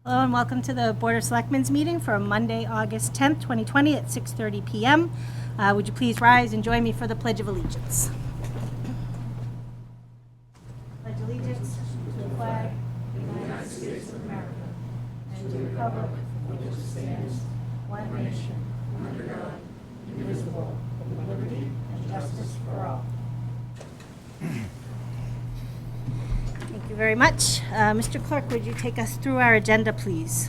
Hello and welcome to the Board of Selectmen's meeting for Monday, August 10th, 2020 at 6:30 PM. Would you please rise and join me for the Pledge of Allegiance? Pledge allegiance to the flag of the United States of America and to the republic for which it stands, one nation, under God, indivisible, with liberty and justice for all. Thank you very much. Mr. Clerk, would you take us through our agenda, please?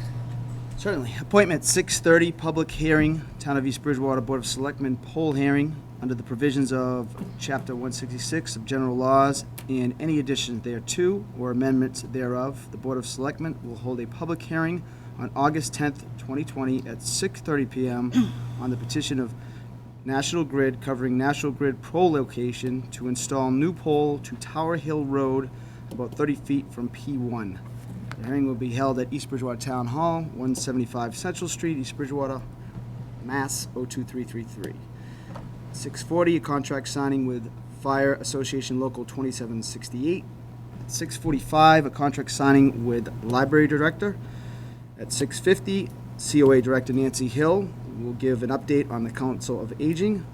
Certainly. Appointment 6:30, public hearing, Town of East Bridgewater Board of Selectmen poll hearing under the provisions of Chapter 166 of General Laws and any additions thereto or amendments thereof. The Board of Selectmen will hold a public hearing on August 10th, 2020 at 6:30 PM on the petition of National Grid covering National Grid pole location to install new pole to Tower Hill Road about 30 feet from P1. The hearing will be held at East Bridgewater Town Hall, 175 Central Street, East Bridgewater, Mass. 02333. 6:40, a contract signing with Fire Association Local 2768. At 6:45, a contract signing with Library Director. At 6:50, COA Director Nancy Hill will give an update on the Council of Aging.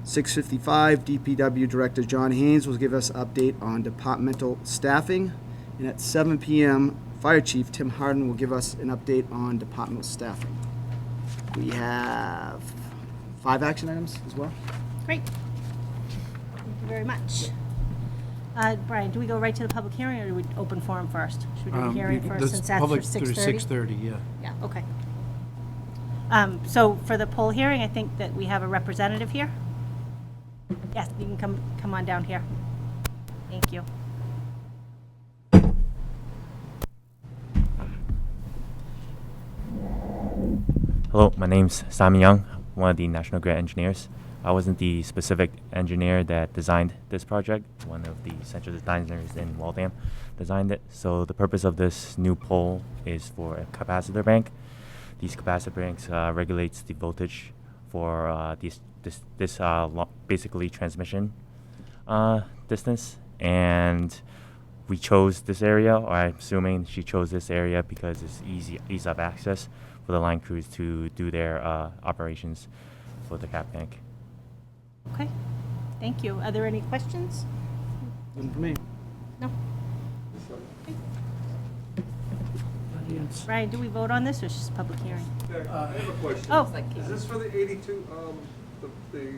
6:55, DPW Director John Haynes will give us an update on departmental staffing. And at 7 p.m., Fire Chief Tim Harden will give us an update on departmental staffing. We have 5 action items as well. Great. Thank you very much. Brian, do we go right to the public hearing, or do we open forum first? Should we do the hearing first, since that's for 6:30? Public through 6:30, yeah. Yeah, okay. So for the poll hearing, I think that we have a representative here. Yes, you can come on down here. Thank you. Hello, my name's Simon Young, one of the National Grid engineers. I wasn't the specific engineer that designed this project. One of the central designers in Wildlands designed it. So the purpose of this new pole is for a capacitor bank. These capacitor banks regulates the voltage for basically transmission distance. And we chose this area, or I'm assuming she chose this area because it's ease of access for the line crews to do their operations for the cap bank. Okay, thank you. Are there any questions? Nothing for me. No? Brian, do we vote on this, or is this just a public hearing? I have a question. Oh, Is this for the 82, the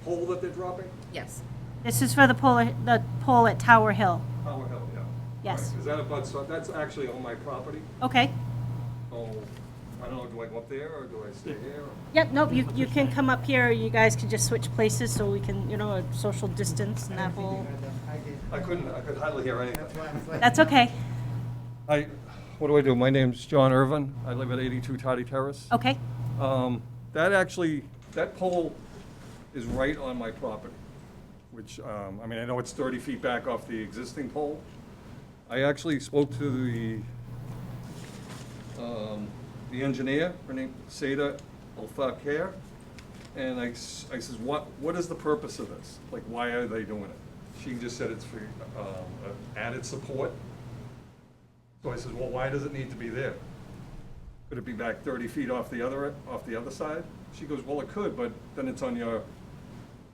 pole that they're dropping? Yes. this is for the poll at Tower Hill. Tower Hill, yeah. Yes. Right. Is that about, so that's actually on my property? Okay. So, I don't know, do I go up there or do I stay here? or- Yep, nope, you can come up here, you guys can just switch places so we can, a social distance and that whole, I could hardly hear anything. that's okay. What do? My name's John Irvin. I live at 82 Toddy Terrace. Okay, That pole is right on my property, which, I know it's 30 feet back off the existing pole. I actually spoke to the engineer, her name Seda Alfakir, and I says, what is the purpose of this? Like, why are they doing it? She just said it's for added support. So I says, well, why does it need to be there? Could it be back 30 feet off the other side? She goes, well, it could, but then it's on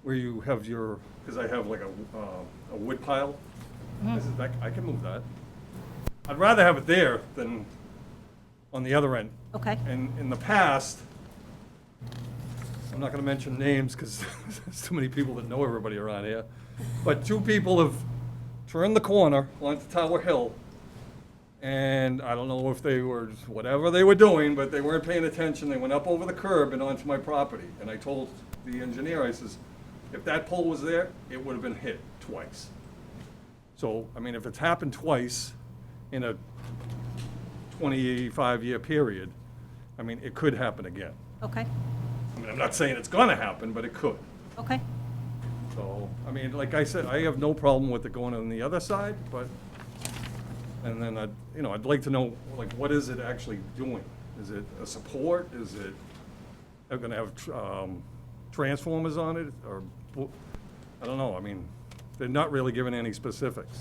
where you have because I have like a wood pile. I said, I can move that. I'd rather have it there than on the other end. okay. And in the past, I'm not gonna mention names because there's too many people that know everybody around here, but 2 people have turned the corner onto Tower Hill, and I don't know if they were, whatever they were doing, but they weren't paying attention. They went up over the curb and onto my property. And I told the engineer, I says, if that pole was there, it would have been hit twice. So, if it's happened twice in a 25-year period, it could happen again. Okay, I'm not saying it's gonna happen, but it could. okay, So, like I said, I have no problem with it going on the other side, but, and then I'd like to know, like, what is it actually doing? Is it a support? Is it, they're gonna have transformers on it, or, I don't know, they're not really giving any specifics.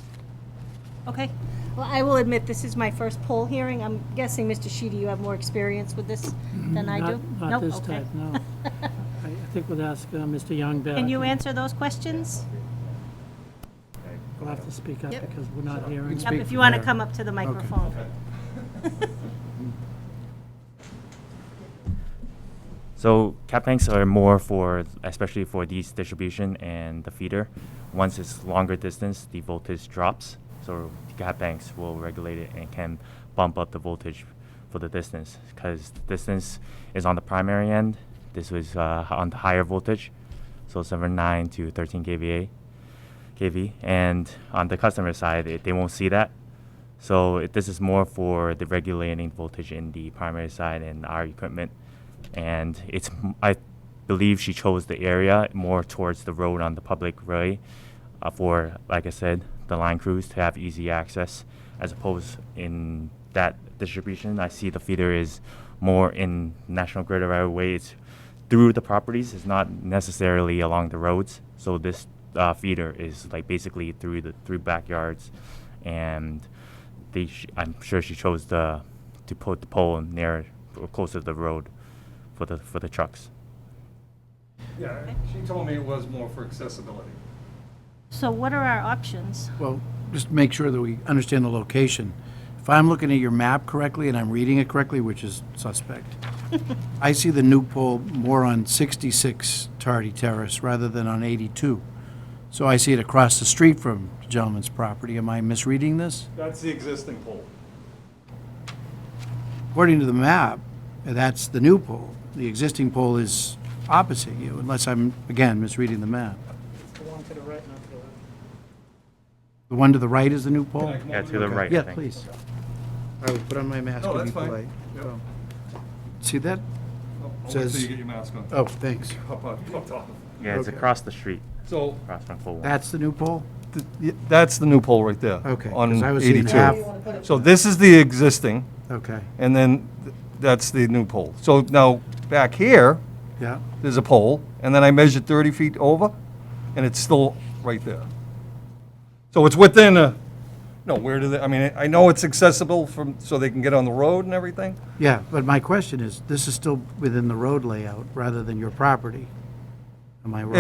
okay. Well, I will admit, this is my first poll hearing. I'm guessing, Mr. Sheedy, you have more experience with this than I do? Not Nope, this okay. type, no. I think we'll ask Mr. Young back. Can you answer those questions? We'll have to speak up Yep. because we're not hearing. Yep, if you want to come up to the microphone. So cap banks are more for, especially for these distribution and the feeder. Once it's longer distance, the voltage drops. So cap banks will regulate it and can bump up the voltage for the distance, because the distance is on the primary end. This was on the higher voltage, so 7.9 to 13 kV. And on the customer side, they won't see that. So this is more for the regulating voltage in the primary side and our equipment. And I believe she chose the area more towards the road on the public way for, like I said, the line crews to have easy access, as opposed in that distribution. I see the feeder is more in National Grid right away. It's through the properties. It's not necessarily along the roads. So this feeder is like basically through backyards, and I'm sure she chose to put the pole near or closer to the road for the trucks. Yeah, she told me it was more for accessibility. So what are our options? Well, just make sure that we understand the location. If I'm looking at your map correctly and I'm reading it correctly, which is suspect, I see the new pole more on 66 Tardy Terrace rather than on 82. So I see it across the street from the gentleman's property. Am I misreading this? That's the existing pole. According to the map, that's the new pole. The existing pole is opposite you, unless I'm, again, misreading the map. The one to the right, not to the left. The one to the right is the new pole? Can I come Yeah, over to the here? right. I Yeah, think. please. I will put on my mask No, and that's be fine. polite. Yep. Oh. See that? I'll wait Says- till you get your mask on. Oh, thanks. Up top. Yeah, it's Okay. across the street, So, across from pole one. That's the new pole? that's the new pole right there. Okay, 'cause On I was seeing 82. half. So this is the existing, Okay, and then that's the new pole. So now, back here, yeah. there's a pole, and then I measured 30 feet over, and it's still right there. So it's within where do they, I mean, I know it's accessible so they can get on the road and everything. Yeah, but my question is, this is still within the road layout rather than your property. Am I wrong?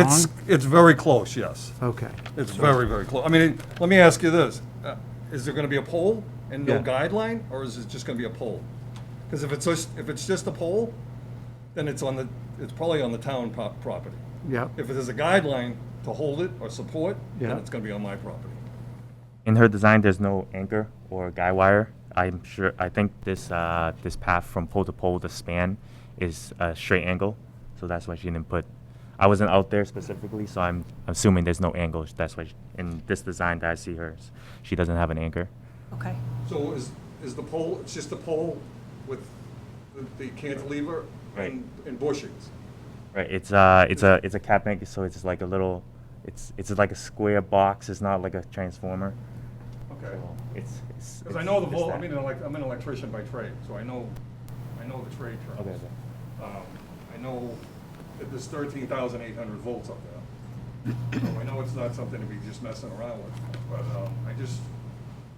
It's very close, yes. Okay. It's very, very close. I mean, let me ask you this. Is there gonna be a pole and no Yeah. guideline, or is it just gonna be a pole? Because if it's just a pole, then it's probably on the town property. Yeah, If there's a guideline to hold it or support, then Yeah. it's gonna be on my property. In her design, there's no anchor or guy wire. I think this path from pole to pole, the span, is a straight angle, so that's why she didn't put. I wasn't out there specifically, so I'm assuming there's no angle. That's why in this design that I see hers, she doesn't have an anchor. Okay. So is the pole, it's just a pole with the cantilever Right. and bushings? Right. It's a cap bank, so it's like a little. It's like a square box. It's not like a transformer. Okay. So it's. Because I know the it's volt, that. I'm an electrician by trade, so I know the trade terms. Okay. I know that there's 13,800 volts up there. So I know it's not something to be just messing around with, but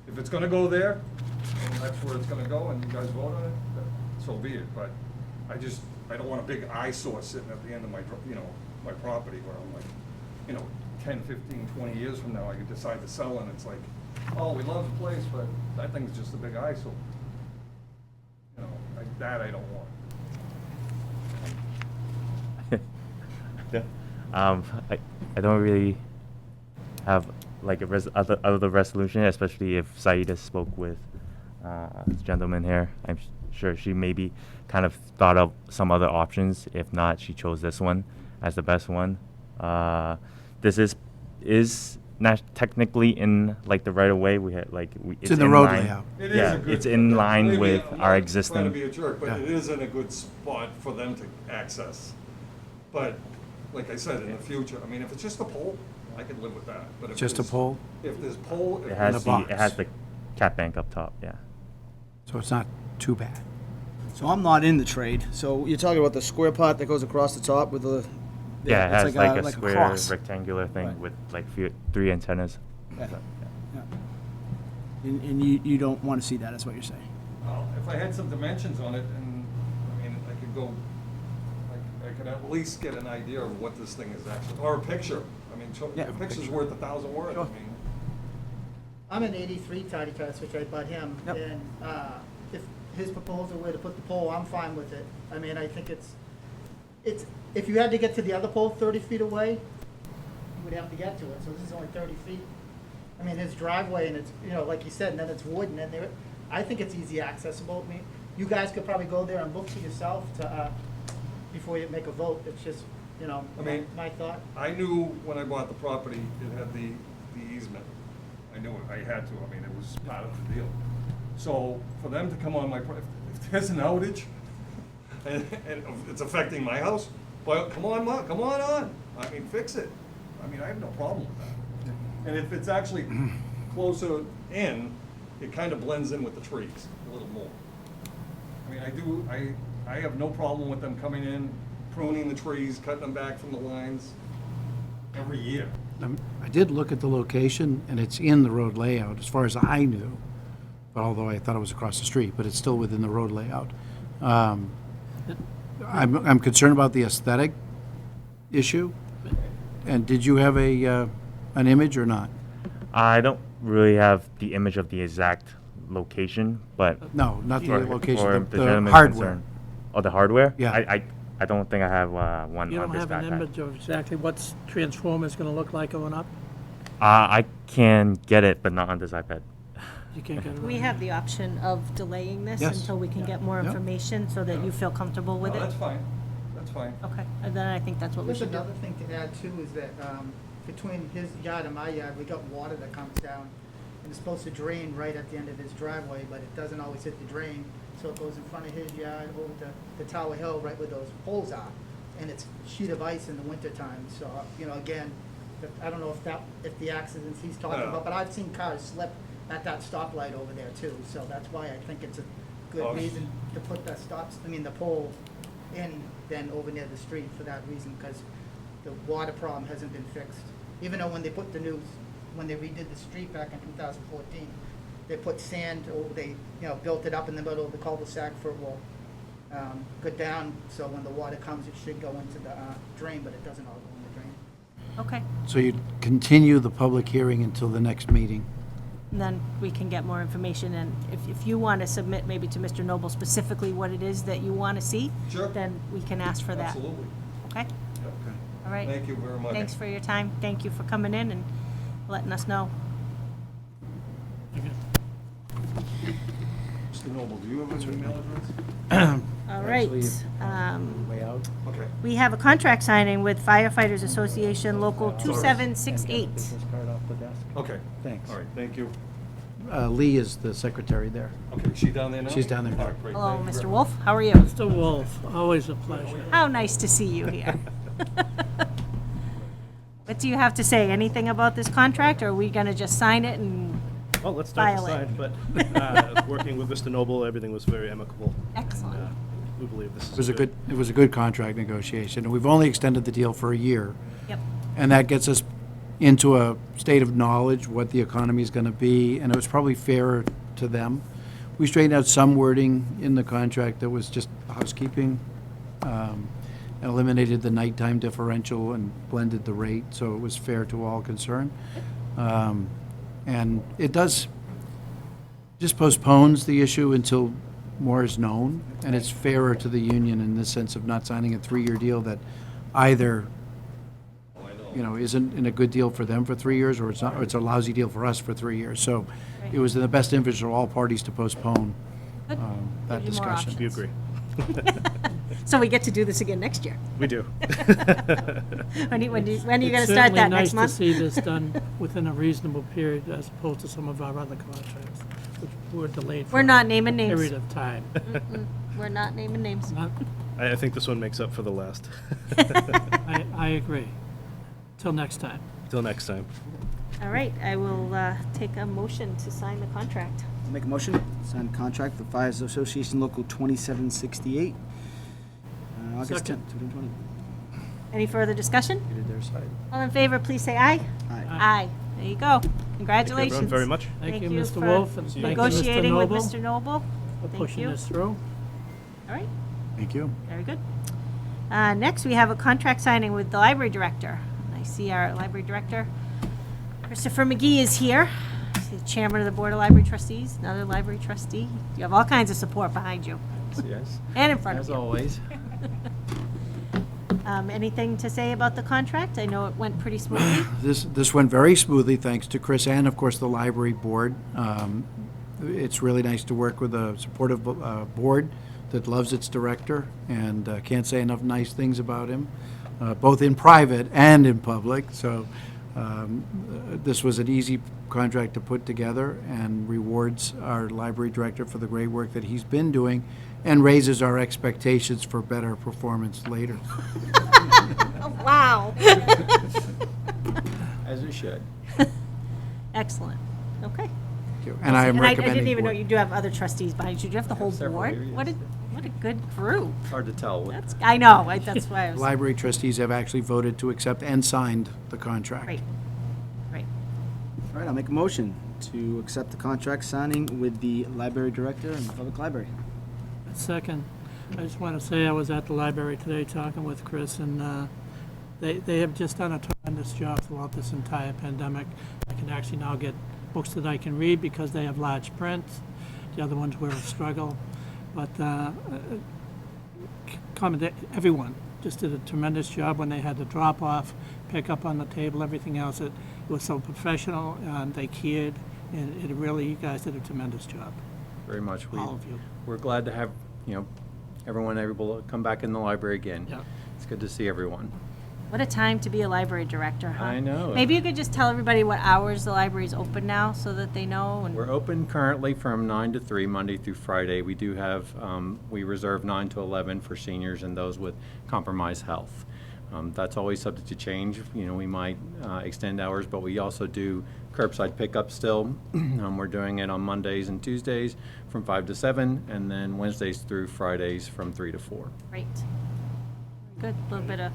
if it's gonna go there, and that's where it's gonna go, and you guys vote on it, then so be it, but I don't want a big eyesore sitting at the end of my property where I'm like, 10, 15, 20 years from now, I could decide to sell, and it's like, oh, we love the place, but that thing's just a big eyesore. Like that I don't want. I don't really have like other resolution, especially if Saida spoke with this gentleman here. I'm sure she maybe kind of thought of some other options. If not, she chose this one as the best one. This is not technically in like the right of way. We had It's in the road line. layout. It is Yeah, a good- it's in line believe me, with I'm our not existing. Trying to be a jerk, but Yeah. it is in a good spot for them to access. But, like I said, in the future, I mean, if it's just a pole, I could live with that. But if Just a there's- pole? If there's pole. if It has the box. it has the cap bank up top. Yeah. So it's not too bad. So I'm not in the trade. So you're talking about the square part that goes across the top with the. Yeah, it has it's like a square cross. rectangular thing Right. with like 3 antennas. Yeah. Yeah. And you don't want to see that, is what you're saying? Well, if I had some dimensions on it, and, I mean, I could go, I could at least get an idea of what this thing is actually, or a picture. I mean, Yeah, a picture's worth 1,000 words, I Sure. mean. I'm an 83 Tidy Terrace, which I bought him, Yep. and if his proposal were to put the pole, I'm fine with it. I mean, I think it's, if you had to get to the other pole 30 feet away, you would have to get to it, so this is only 30 feet. I mean, his driveway, and it's, you know, like you said, and then it's wood, and then there, I think it's easy accessible. I mean, you guys could probably go there and look for yourself to, before you make a vote. It's just, you know, I mean- my thought. I knew when I bought the property, it had the easement. I knew it, I had to, I mean, it was part of the deal. So for them to come on my, if there's an outage, and it's affecting my house, well, come on, Mark, come on. I mean, fix it. I mean, I have no problem with that. And if it's actually closer in, it kind of blends in with the trees a little more. I mean, I have no problem with them coming in, pruning the trees, cutting them back from the lines every year. I did look at the location, and it's in the road layout, as far as I knew, but although I thought it was across the street, but it's still within the road layout. I'm concerned about the aesthetic issue, and did you have an image or not? I don't really have the image of the exact location, but No, not the for location, the gentleman's hardware. concern- Oh, the hardware? Yeah. I don't think I have one You on don't this have an backpack. image of exactly what's Transformer's gonna look like going up? I can get it, but not on this iPad. You can't get it. We on have the option of delaying this Yes. until we can get more Yeah. information so that you feel comfortable with No, it. that's fine, that's fine. Okay, and then I think that's what we There's should do. another thing to add too, is that between his yard and my yard, we got water that comes down, and it's supposed to drain right at the end of his driveway, but it doesn't always hit the drain, so it goes in front of his yard over to the Tower Hill, right where those poles are, and it's a sheet of ice in the wintertime, so, you know, again, I don't know if the accidents he's talking No. about, but I've seen cars slip at that stoplight over there too, so that's why I think it's a Oh. good reason to put the the pole in, then over near the street for that reason, because the water problem hasn't been fixed. Even though when they redid the street back in 2014, they put sand, or they, you know, built it up in the middle of the cul-de-sac for it will go down, so when the water comes, it should go into the drain, but it doesn't all go in the drain. Okay, So you'd continue the public hearing until the next meeting? and then we can get more information, and if you want to submit maybe to Mr. Noble specifically what it is that you want to see, Sure. then we can ask for that. Absolutely. Okay, Yep. all right. Thank you very much. Thanks for your time. Thank you for coming in and letting us know. Mr. Noble, do you have an email address? All right. Way out? Okay. We have a contract signing with Firefighters Association Local 2768. Business card off the desk. Okay. Thanks. All right, thank you. Lee is the secretary there. Okay, is she down there now? She's down there now. All right, great. Hello, Thank you Mr. very Wolf. How are you? Mr. Wolf, always a pleasure. How nice to see you here. What do you have to say? Anything about this contract, or are we going to just sign it and Well, let's start file the it? side, but working with Mr. Noble, everything was very amicable. Excellent. We believe this is It was a good contract negotiation, and we've only extended the deal for a year. Yep. And that gets us into a state of knowledge, what the economy is going to be, and it was probably fairer to them. We straightened out some wording in the contract that was just housekeeping, and eliminated the nighttime differential and blended the rate, so it was fair to all concerned. And it just postpones the issue until more is known, and it's fairer to the union in the sense of not signing a 3-year deal that either, you know, isn't in a good deal for them for 3 years, or it's not, or it's a lousy deal for us for 3 years. So it was in the best interest of all parties to postpone Good. that Give you more discussion. We agree. So we get to do this again next year. We do. When are you going to start that, next month? It's certainly nice to see this done within a reasonable period as opposed to some of our other contracts, which were delayed for We're a not naming names. period of time. We're not naming names. Not- I think this one makes up for the last. I agree. Till next time. Till next time. All right, I will take a motion to sign the contract. I'll make a motion, sign contract for Fires Association Local 2768, August 10th, Second. 2020. Any further discussion? They did their side. All in favor, please say aye. Aye. Aye. There you go. Congratulations. everyone very much. Thank you, Mr. for Wolf, and thank you, Mr. Negotiating with Noble, Mr. Noble. for Thank pushing you. this through. All right, Thank you. very good. Next, we have a contract signing with the library director. I see our library director, Christopher McGee, is here. He's the chairman of the Board of Library Trustees, another library trustee. You have all kinds of support behind you Yes, and in front of as you. always. Anything to say about the contract? I know it went pretty smoothly. This went very smoothly, thanks to Chris and, of course, the library board. It's really nice to work with a supportive board that loves its director and can't say enough nice things about him, both in private and in public. So this was an easy contract to put together and rewards our library director for the great work that he's been doing and raises our expectations for better performance later. Wow. As we should. Excellent. Okay. And I am I recommending. didn't even know board- you do have other trustees behind you. Do you have the whole several board? here, What a, yes. what a good group. Hard to tell. I know, that's why I was. Library trustees have actually voted to accept and signed the contract. Right, right. All right, I'll make a motion to accept the contract signing with the library director and the public library. Second, I just want to say I was at the library today talking with Chris, and they have just done a tremendous job throughout this entire pandemic. I can actually now get books that I can read because they have large print. The other ones were a struggle. But everyone just did a tremendous job when they had to drop off, pick up on the table, everything else. It was so professional, and they cared, and it really, you guys did a tremendous job, Very much. all of you. We're glad to have, everyone able to come back in the library again. Yeah. It's good to see everyone. What a time to be a library director, huh? I know. Maybe you could just tell everybody what hours the library's open now so that they know. And We're open currently from 9 to 3, Monday through Friday. We do have, we reserve 9 to 11 for seniors and those with compromised health. That's always subject to change. We might extend hours, but we also do curbside pickup still. We're doing it on Mondays and Tuesdays from 5 to 7, and then Wednesdays through Fridays from 3 to 4. Great. Good, a little bit of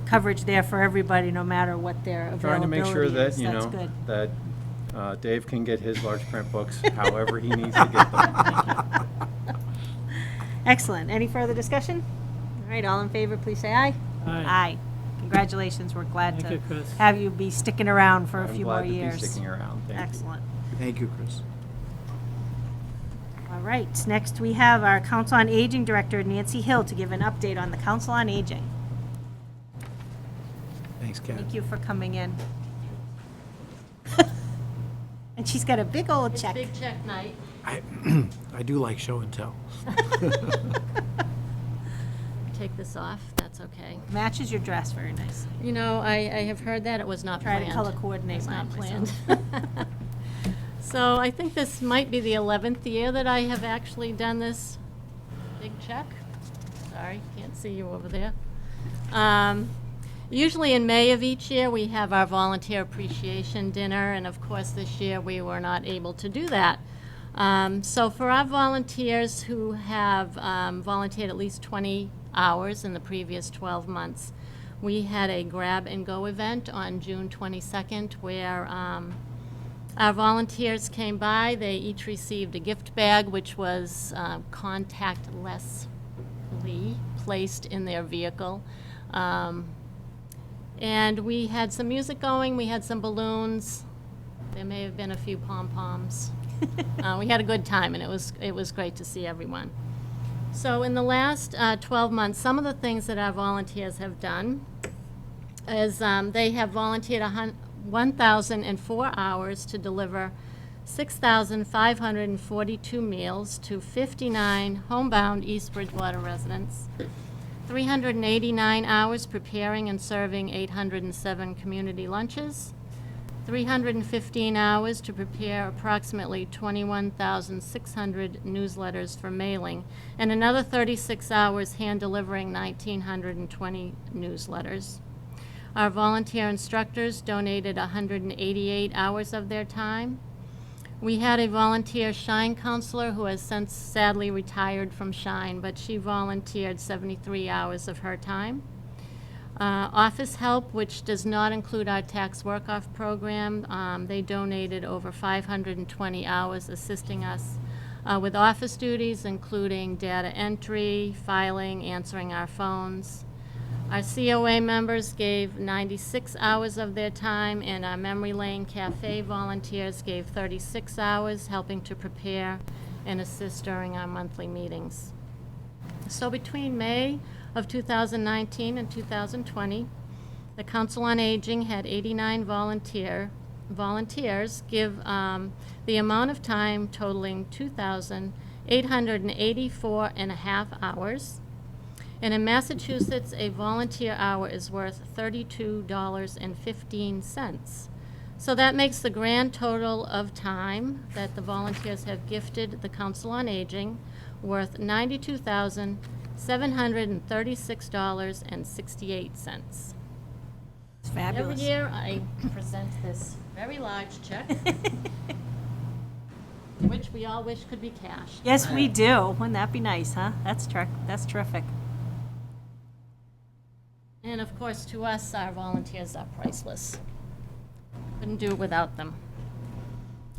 coverage there for everybody, no matter what their Trying to availability make sure is. that, That's good. that Dave can get his large print books however he needs to get them. Excellent. Any further discussion? All right, all in favor, please say aye. Aye. Congratulations. We're glad Thank to you, Chris. have you be sticking around for a I'm few glad more to be years. sticking around. Thank you. Excellent. Thank you, Chris. All right, next we have our Council on Aging Director, Nancy Hill, to give an update on the Council on Aging. Thanks, Kat. Thank you for coming in. And she's got a big old check. Big check night. I do like show and tell. Take this off, that's okay. Matches your dress very nicely. You know, I have heard that it was not Try planned. to color coordinate It's not mine planned. So I think this might be the 11th year that I have actually done this big check. Sorry, can't see you over there. Usually in May of each year, we have our volunteer appreciation dinner, and of course this year we were not able to do that. So for our volunteers who have volunteered at least 20 hours in the previous 12 months, we had a grab and go event on June 22nd where our volunteers came by. They each received a gift bag which was contactlessly placed in their vehicle. And we had some music going, we had some balloons, there may have been a few pom-poms. We had a good time, and it was great to see everyone. So in the last 12 months, some of the things that our volunteers have done is they have volunteered 1,004 hours to deliver 6,542 meals to 59 homebound East Bridgewater residents, 389 hours preparing and serving 807 community lunches, 315 hours to prepare approximately 21,600 newsletters for mailing, and another 36 hours hand-delivering 1,920 newsletters. Our volunteer instructors donated 188 hours of their time. We had a volunteer Shine counselor who has since sadly retired from Shine, but she volunteered 73 hours of her time. Office help, which does not include our tax work-off program, they donated over 520 hours assisting us with office duties, including data entry, filing, answering our phones. Our COA members gave 96 hours of their time, and our Memory Lane Cafe volunteers gave 36 hours, helping to prepare and assist during our monthly meetings. So between May of 2019 and 2020, the Council on Aging had 89 volunteers give the amount of time totaling 2,884 and a half hours. And in Massachusetts, a volunteer hour is worth $32.15. So that makes the grand total of time that the volunteers have gifted the Council on Aging worth $92,736.68. It's fabulous. Every year, I present this very large check, which we all wish could be cashed. Yes, we do. Wouldn't that be nice, huh? That's terrific. And of course, to us, our volunteers are priceless. Couldn't do it without them.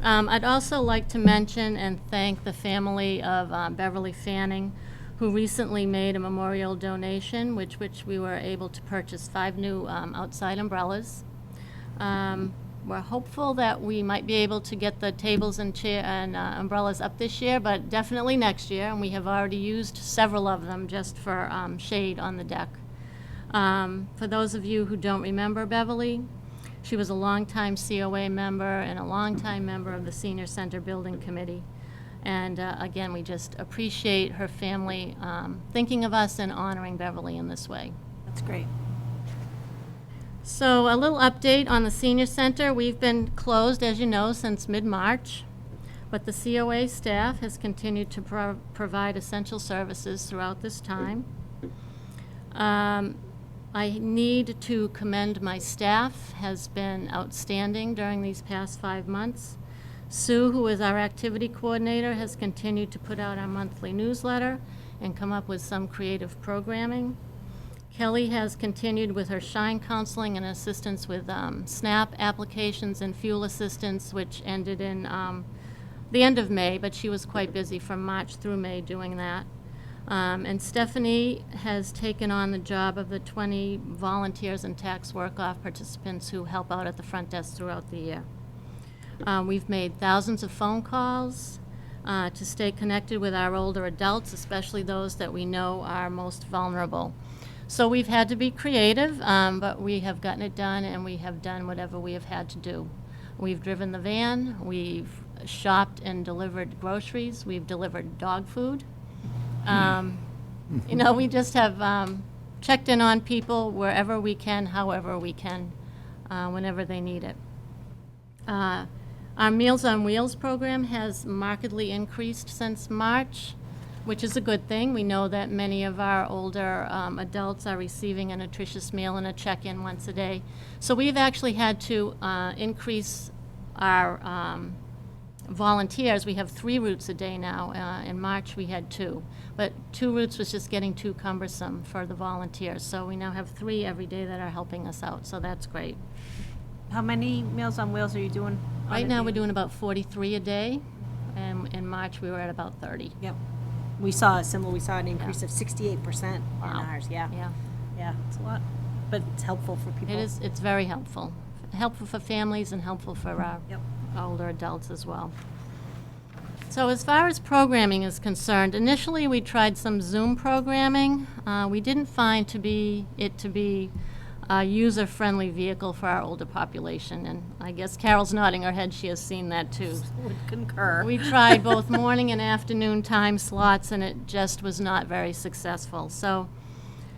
I'd also like to mention and thank the family of Beverly Fanning, who recently made a memorial donation, which we were able to purchase 5 new outside umbrellas. We're hopeful that we might be able to get the tables and umbrellas up this year, but definitely next year, and we have already used several of them just for shade on the deck. For those of you who don't remember Beverly, she was a longtime COA member and a longtime member of the Senior Center Building Committee. And again, we just appreciate her family thinking of us and honoring Beverly in this way. That's great. So a little update on the Senior Center. We've been closed, as you know, since mid-March, but the COA staff has continued to provide essential services throughout this time. I need to commend my staff, has been outstanding during these past 5 months. Sue, who is our activity coordinator, has continued to put out our monthly newsletter and come up with some creative programming. Kelly has continued with her Shine counseling and assistance with SNAP applications and fuel assistance, which ended in the end of May, but she was quite busy from March through May doing that. And Stephanie has taken on the job of the 20 volunteers and tax work-off participants who help out at the front desk throughout the year. We've made thousands of phone calls to stay connected with our older adults, especially those that we know are most vulnerable. So we've had to be creative, but we have gotten it done, and we have done whatever we have had to do. We've driven the van, we've shopped and delivered groceries, we've delivered dog food. You know, we just have checked in on people wherever we can, however we can, whenever they need it. Our Meals on Wheels program has markedly increased since March, which is a good thing. We know that many of our older adults are receiving a nutritious meal and a check-in once a day. So we've actually had to increase our volunteers. We have 3 routes a day now. In March, we had 2. But 2 routes was just getting too cumbersome for the volunteers. So we now have 3 every day that are helping us out. So that's great. How many Meals on Wheels are you doing? Right now, we're doing about 43 a day. And in March, we were at about 30. Yep. We saw an increase of 68% in Wow. ours, yeah. Yeah. Yeah, it's a lot, but it's helpful for people. It is, it's very helpful. Helpful for families and helpful for our Yep. older adults as well. So as far as programming is concerned, initially we tried some Zoom programming. We didn't find it to be a user-friendly vehicle for our older population, and I guess Carol's nodding her head, she has seen that too. Would concur. We tried both morning and afternoon time slots, and it just was not very successful. So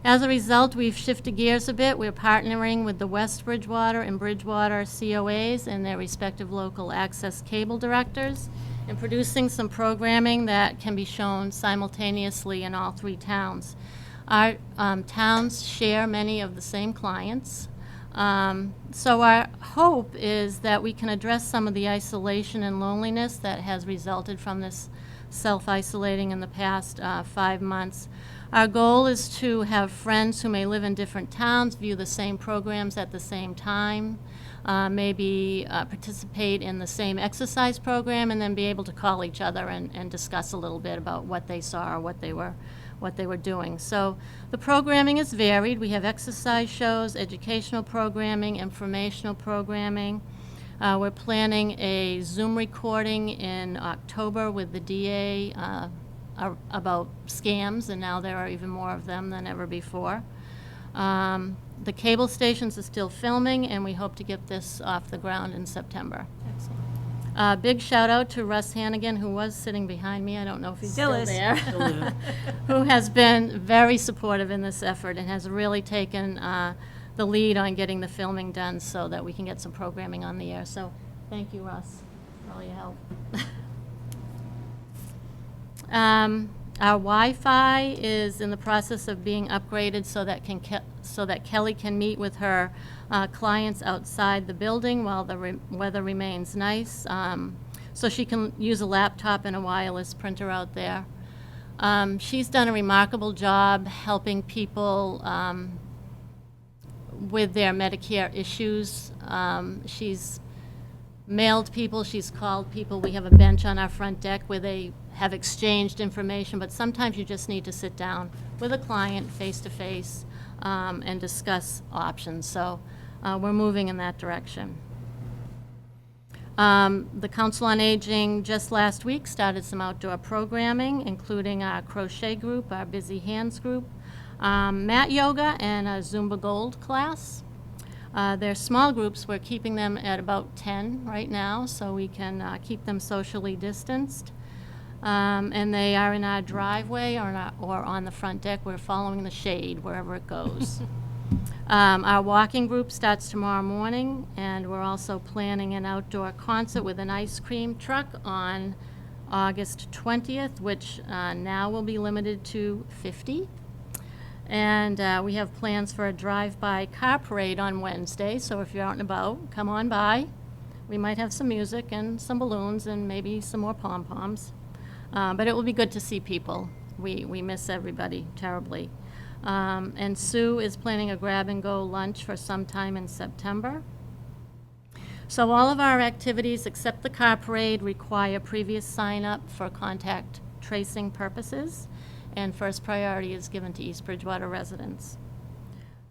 as a result, we've shifted gears a bit. We're partnering with the West Bridgewater and Bridgewater COAs and their respective local access cable directors and producing some programming that can be shown simultaneously in all 3 towns. Our towns share many of the same clients. So our hope is that we can address some of the isolation and loneliness that has resulted from this self-isolating in the past 5 months. Our goal is to have friends who may live in different towns view the same programs at the same time, maybe participate in the same exercise program, and then be able to call each other and discuss a little bit about what they saw or what they were doing. So the programming is varied. We have exercise shows, educational programming, informational programming. We're planning a Zoom recording in October with the DA about scams, and now there are even more of them than ever before. The cable stations are still filming, and we hope to get this off the ground in September. Big shout out to Russ Hannigan, who was sitting behind me. I don't know if he's Still still is. there. Who has been very supportive in this effort and has really taken the lead on getting the filming done so that we can get some programming on the air. So thank you, Russ, for all your help. Our Wi-Fi is in the process of being upgraded so that Kelly can meet with her clients outside the building while the weather remains nice, so she can use a laptop and a wireless printer out there. She's done a remarkable job helping people with their Medicare issues. She's mailed people, she's called people. We have a bench on our front deck where they have exchanged information, but sometimes you just need to sit down with a client face-to-face and discuss options. So we're moving in that direction. The Council on Aging just last week started some outdoor programming, including our crochet group, our Busy Hands group, mat yoga, and a Zumba Gold class. They're small groups. We're keeping them at about 10 right now, so we can keep them socially distanced. And they are in our driveway or on the front deck. We're following the shade wherever it goes. Our walking group starts tomorrow morning, and we're also planning an outdoor concert with an ice cream truck on August 20th, which now will be limited to 50. And we have plans for a drive-by car parade on Wednesday, so if you're out and about, come on by. We might have some music and some balloons and maybe some more pom-poms. But it will be good to see people. We miss everybody terribly. And Sue is planning a grab-and-go lunch for sometime in September. So all of our activities except the car parade require previous sign-up for contact tracing purposes, and first priority is given to East Bridgewater residents.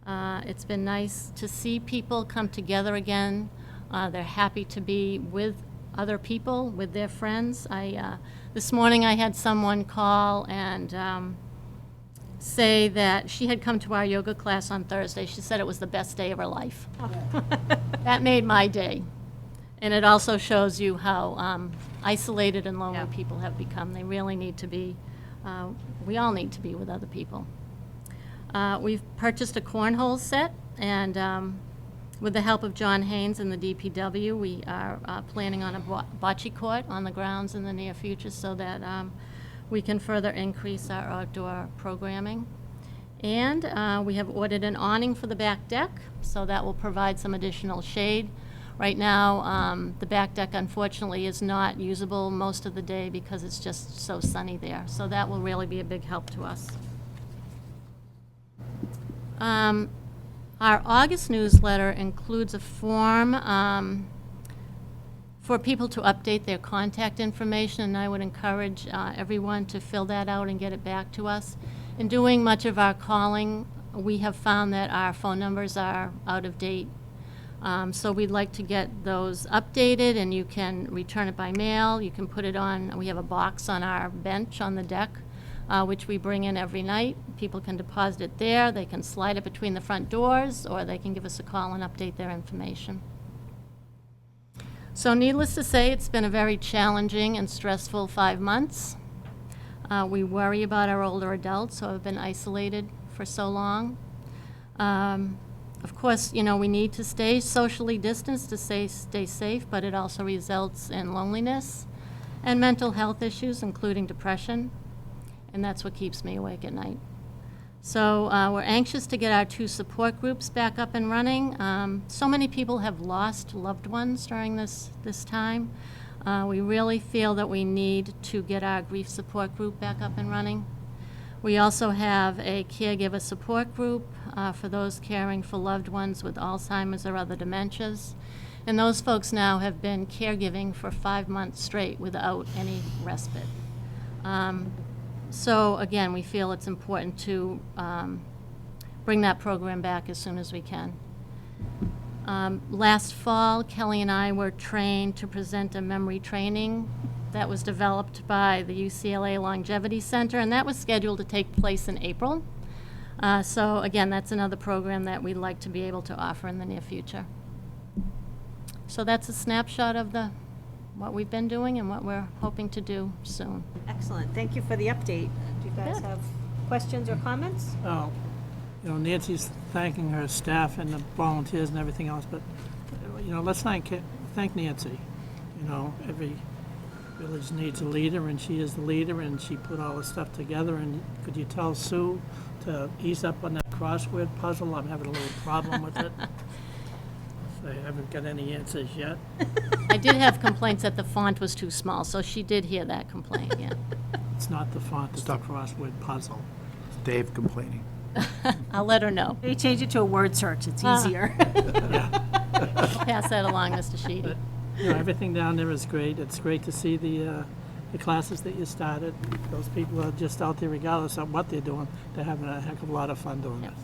It's been nice to see people come together again. They're happy to be with other people, with their friends. This morning I had someone call and say that she had come to our yoga class on Thursday. She said it was the best day of her life. That made my day. And it also shows you how isolated and lonely people have become. They really need to be, we all need to be with other people. We've purchased a cornhole set, and with the help of John Haynes and the DPW, we are planning on a bocce court on the grounds in the near future so that we can further increase our outdoor programming. And we have ordered an awning for the back deck, so that will provide some additional shade. Right now, the back deck, unfortunately, is not usable most of the day because it's just so sunny there. So that will really be a big help to us. Our August newsletter includes a form for people to update their contact information, and I would encourage everyone to fill that out and get it back to us. In doing much of our calling, we have found that our phone numbers are out of date. So we'd like to get those updated, and you can return it by mail. You can put it on, we have a box on our bench on the deck, which we bring in every night. People can deposit it there. They can slide it between the front doors, or they can give us a call and update their information. So needless to say, it's been a very challenging and stressful 5 months. We worry about our older adults who have been isolated for so long. Of course, you know, we need to stay socially distanced to stay safe, but it also results in loneliness and mental health issues, including depression, and that's what keeps me awake at night. So we're anxious to get our 2 support groups back up and running. So many people have lost loved ones during this time. We really feel that we need to get our grief support group back up and running. We also have a caregiver support group for those caring for loved ones with Alzheimer's or other dementias. And those folks now have been caregiving for 5 months straight without any respite. So again, we feel it's important to bring that program back as soon as we can. Last fall, Kelly and I were trained to present a memory training that was developed by the UCLA Longevity Center, and that was scheduled to take place in April. So again, that's another program that we'd like to be able to offer in the near future. So that's a snapshot of what we've been doing and what we're hoping to do soon. Excellent. Thank you for the update. Do you guys Yeah. have questions or comments? Oh, you know, Nancy's thanking her staff and the volunteers and everything else, but, you know, let's thank Nancy. You know, every village needs a leader, and she is the leader, and she put all this stuff together. And could you tell Sue to ease up on that crossword puzzle? I'm having a little problem with it. I haven't got any answers yet. I did have complaints that the font was too small, so she did hear that complaint, yeah. It's not the font, it's the crossword puzzle. Dave complaining. I'll let her know. Maybe change it to a word search. It's Ah. easier. I'll pass that along, Mr. Sheedy. You know, everything down there is great. It's great to see the classes that you started. Those people are just out there regardless of what they're doing. They're having a heck of a lot of fun doing Yep. this.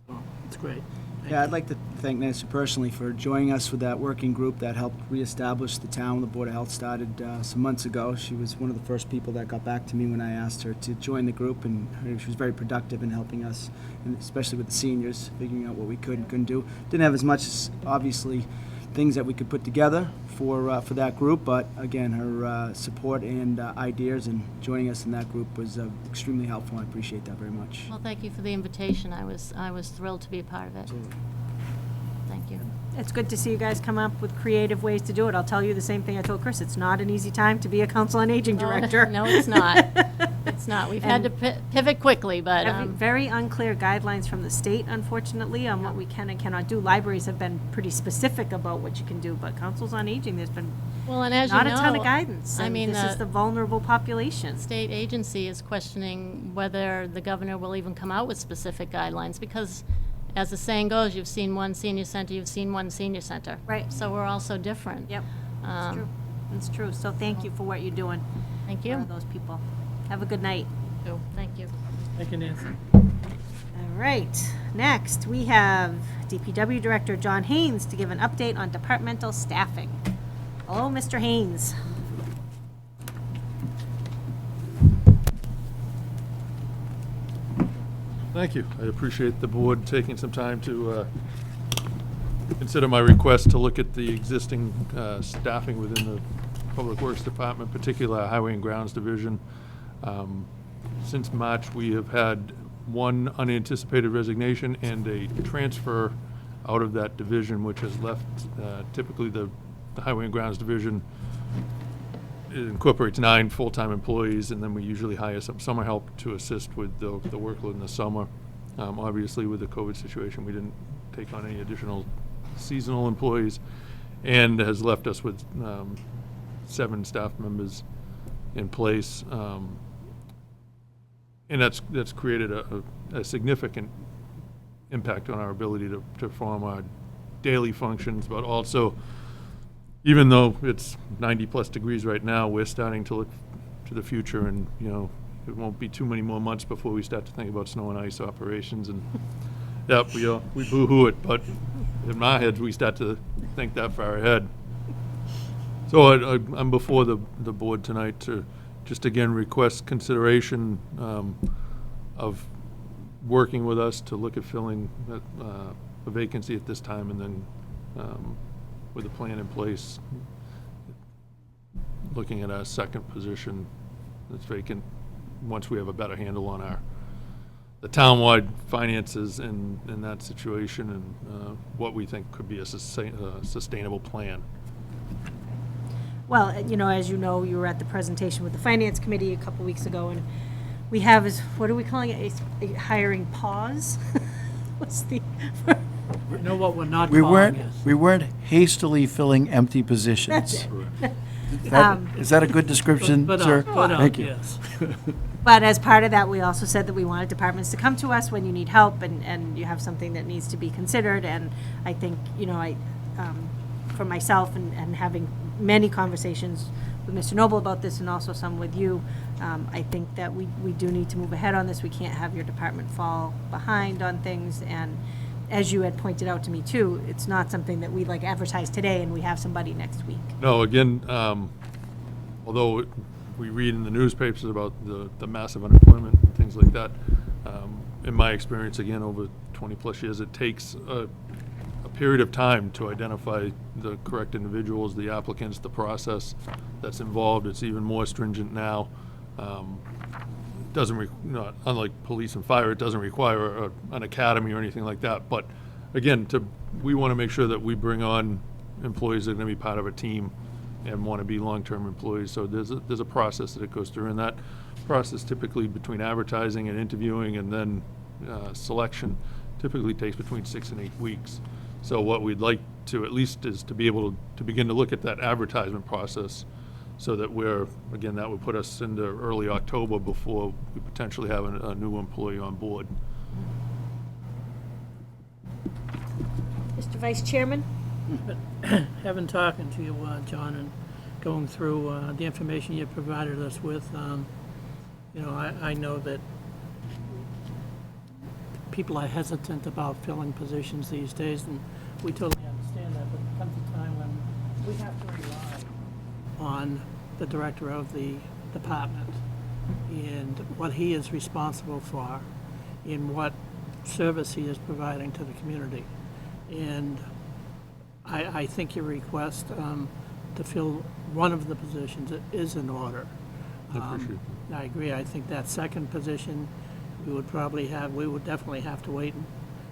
So, it's great. Yeah, I'd like to thank Nancy personally for joining us with that working group that helped reestablish the town. The Board of Health started some months ago. She was one of the first people that got back to me when I asked her to join the group, and she was very productive in helping us, and especially with the seniors, figuring out what we could and couldn't do. Didn't have as much, obviously, things that we could put together for that group, but again, her support and ideas and joining us in that group was extremely helpful. I appreciate that very much. Well, thank you for the invitation. I was thrilled to be a part of it. Thank you. It's good to see you guys come up with creative ways to do it. I'll tell you the same thing I told Chris. It's not an easy time to be a council on aging director. No, it's not. It's not. We've had to pivot quickly, but Very unclear guidelines from the state, unfortunately, on what we can and cannot do. Libraries have been pretty specific about what you can do, but councils on aging, there's been well, and as not you a know, ton of guidance. I and mean, this is the vulnerable population. state agency is questioning whether the governor will even come out with specific guidelines because, as the saying goes, you've seen one senior center, you've seen one senior center. Right. So we're all so different. Yep, it's true. It's true. So thank you for what you're doing. Thank For you. those people. Have a good night. Oh, thank you. Thank you, Nancy. All right. Next, we have DPW Director John Haynes to give an update on departmental staffing. Hello, Mr. Haynes. Thank you. I appreciate the board taking some time to consider my request to look at the existing staffing within the Public Works Department, particularly our Highway and Grounds Division. Since March, we have had one unanticipated resignation and a transfer out of that division, which has left typically the Highway and Grounds Division. It incorporates 9 full-time employees, and then we usually hire some summer help to assist with the workload in the summer. Obviously, with the COVID situation, we didn't take on any additional seasonal employees, and has left us with 7 staff members in place. And that's created a significant impact on our ability to perform our daily functions, but also, even though it's 90+ degrees right now, we're starting to look to the future, and it won't be too many more months before we start to think about snow and ice operations. And yep, we boo-hoo it, but in our heads we start to think that far ahead. So I'm before the board tonight to just again request consideration of working with us to look at filling a vacancy at this time, and then with a plan in place, looking at our second position that's vacant once we have a better handle on the townwide finances in that situation, and what we think could be a sustainable plan. Well, as you know, you were at the presentation with the Finance Committee a couple weeks ago, and we have is, what are we calling it, a hiring pause? What's the, You know what we're not We calling is? we weren't hastily filling empty positions. that's it. Is that a good description, But, sir? Thank you. yes. But as part of that, we also said that we wanted departments to come to us when you need help and you have something that needs to be considered. And I think, for myself and having many conversations with Mr. Noble about this and also some with you, I think that we do need to move ahead on this. We can't have your department fall behind on things. And as you had pointed out to me too, it's not something that we like advertise today and we have somebody next week. No, again, although we read in the newspapers about the massive unemployment and things like that, in my experience, again, over 20-plus years, it takes a period of time to identify the correct individuals, the applicants, the process that's involved. It's even more stringent now. Doesn't unlike police and fire, it doesn't require an academy or anything like that. But again, we want to make sure that we bring on employees that are going to be part of a team and want to be long-term employees. So there's a process that it goes through, and that process typically between advertising and interviewing and then selection typically takes between 6 and 8 weeks. So what we'd like to at least is to be able to begin to look at that advertisement process so that that would put us into early October before we potentially have a new employee on board. Mr. Vice Chairman? Having talking to you, John, and going through the information you provided us with, I know that people are hesitant about filling positions these days, and we totally understand that, but there comes a time when we have to rely on the director of the department and what he is responsible for and what service he is providing to the community. And I think your request to fill one of the positions is in order. I appreciate I agree. I think that second position, we would definitely have to wait and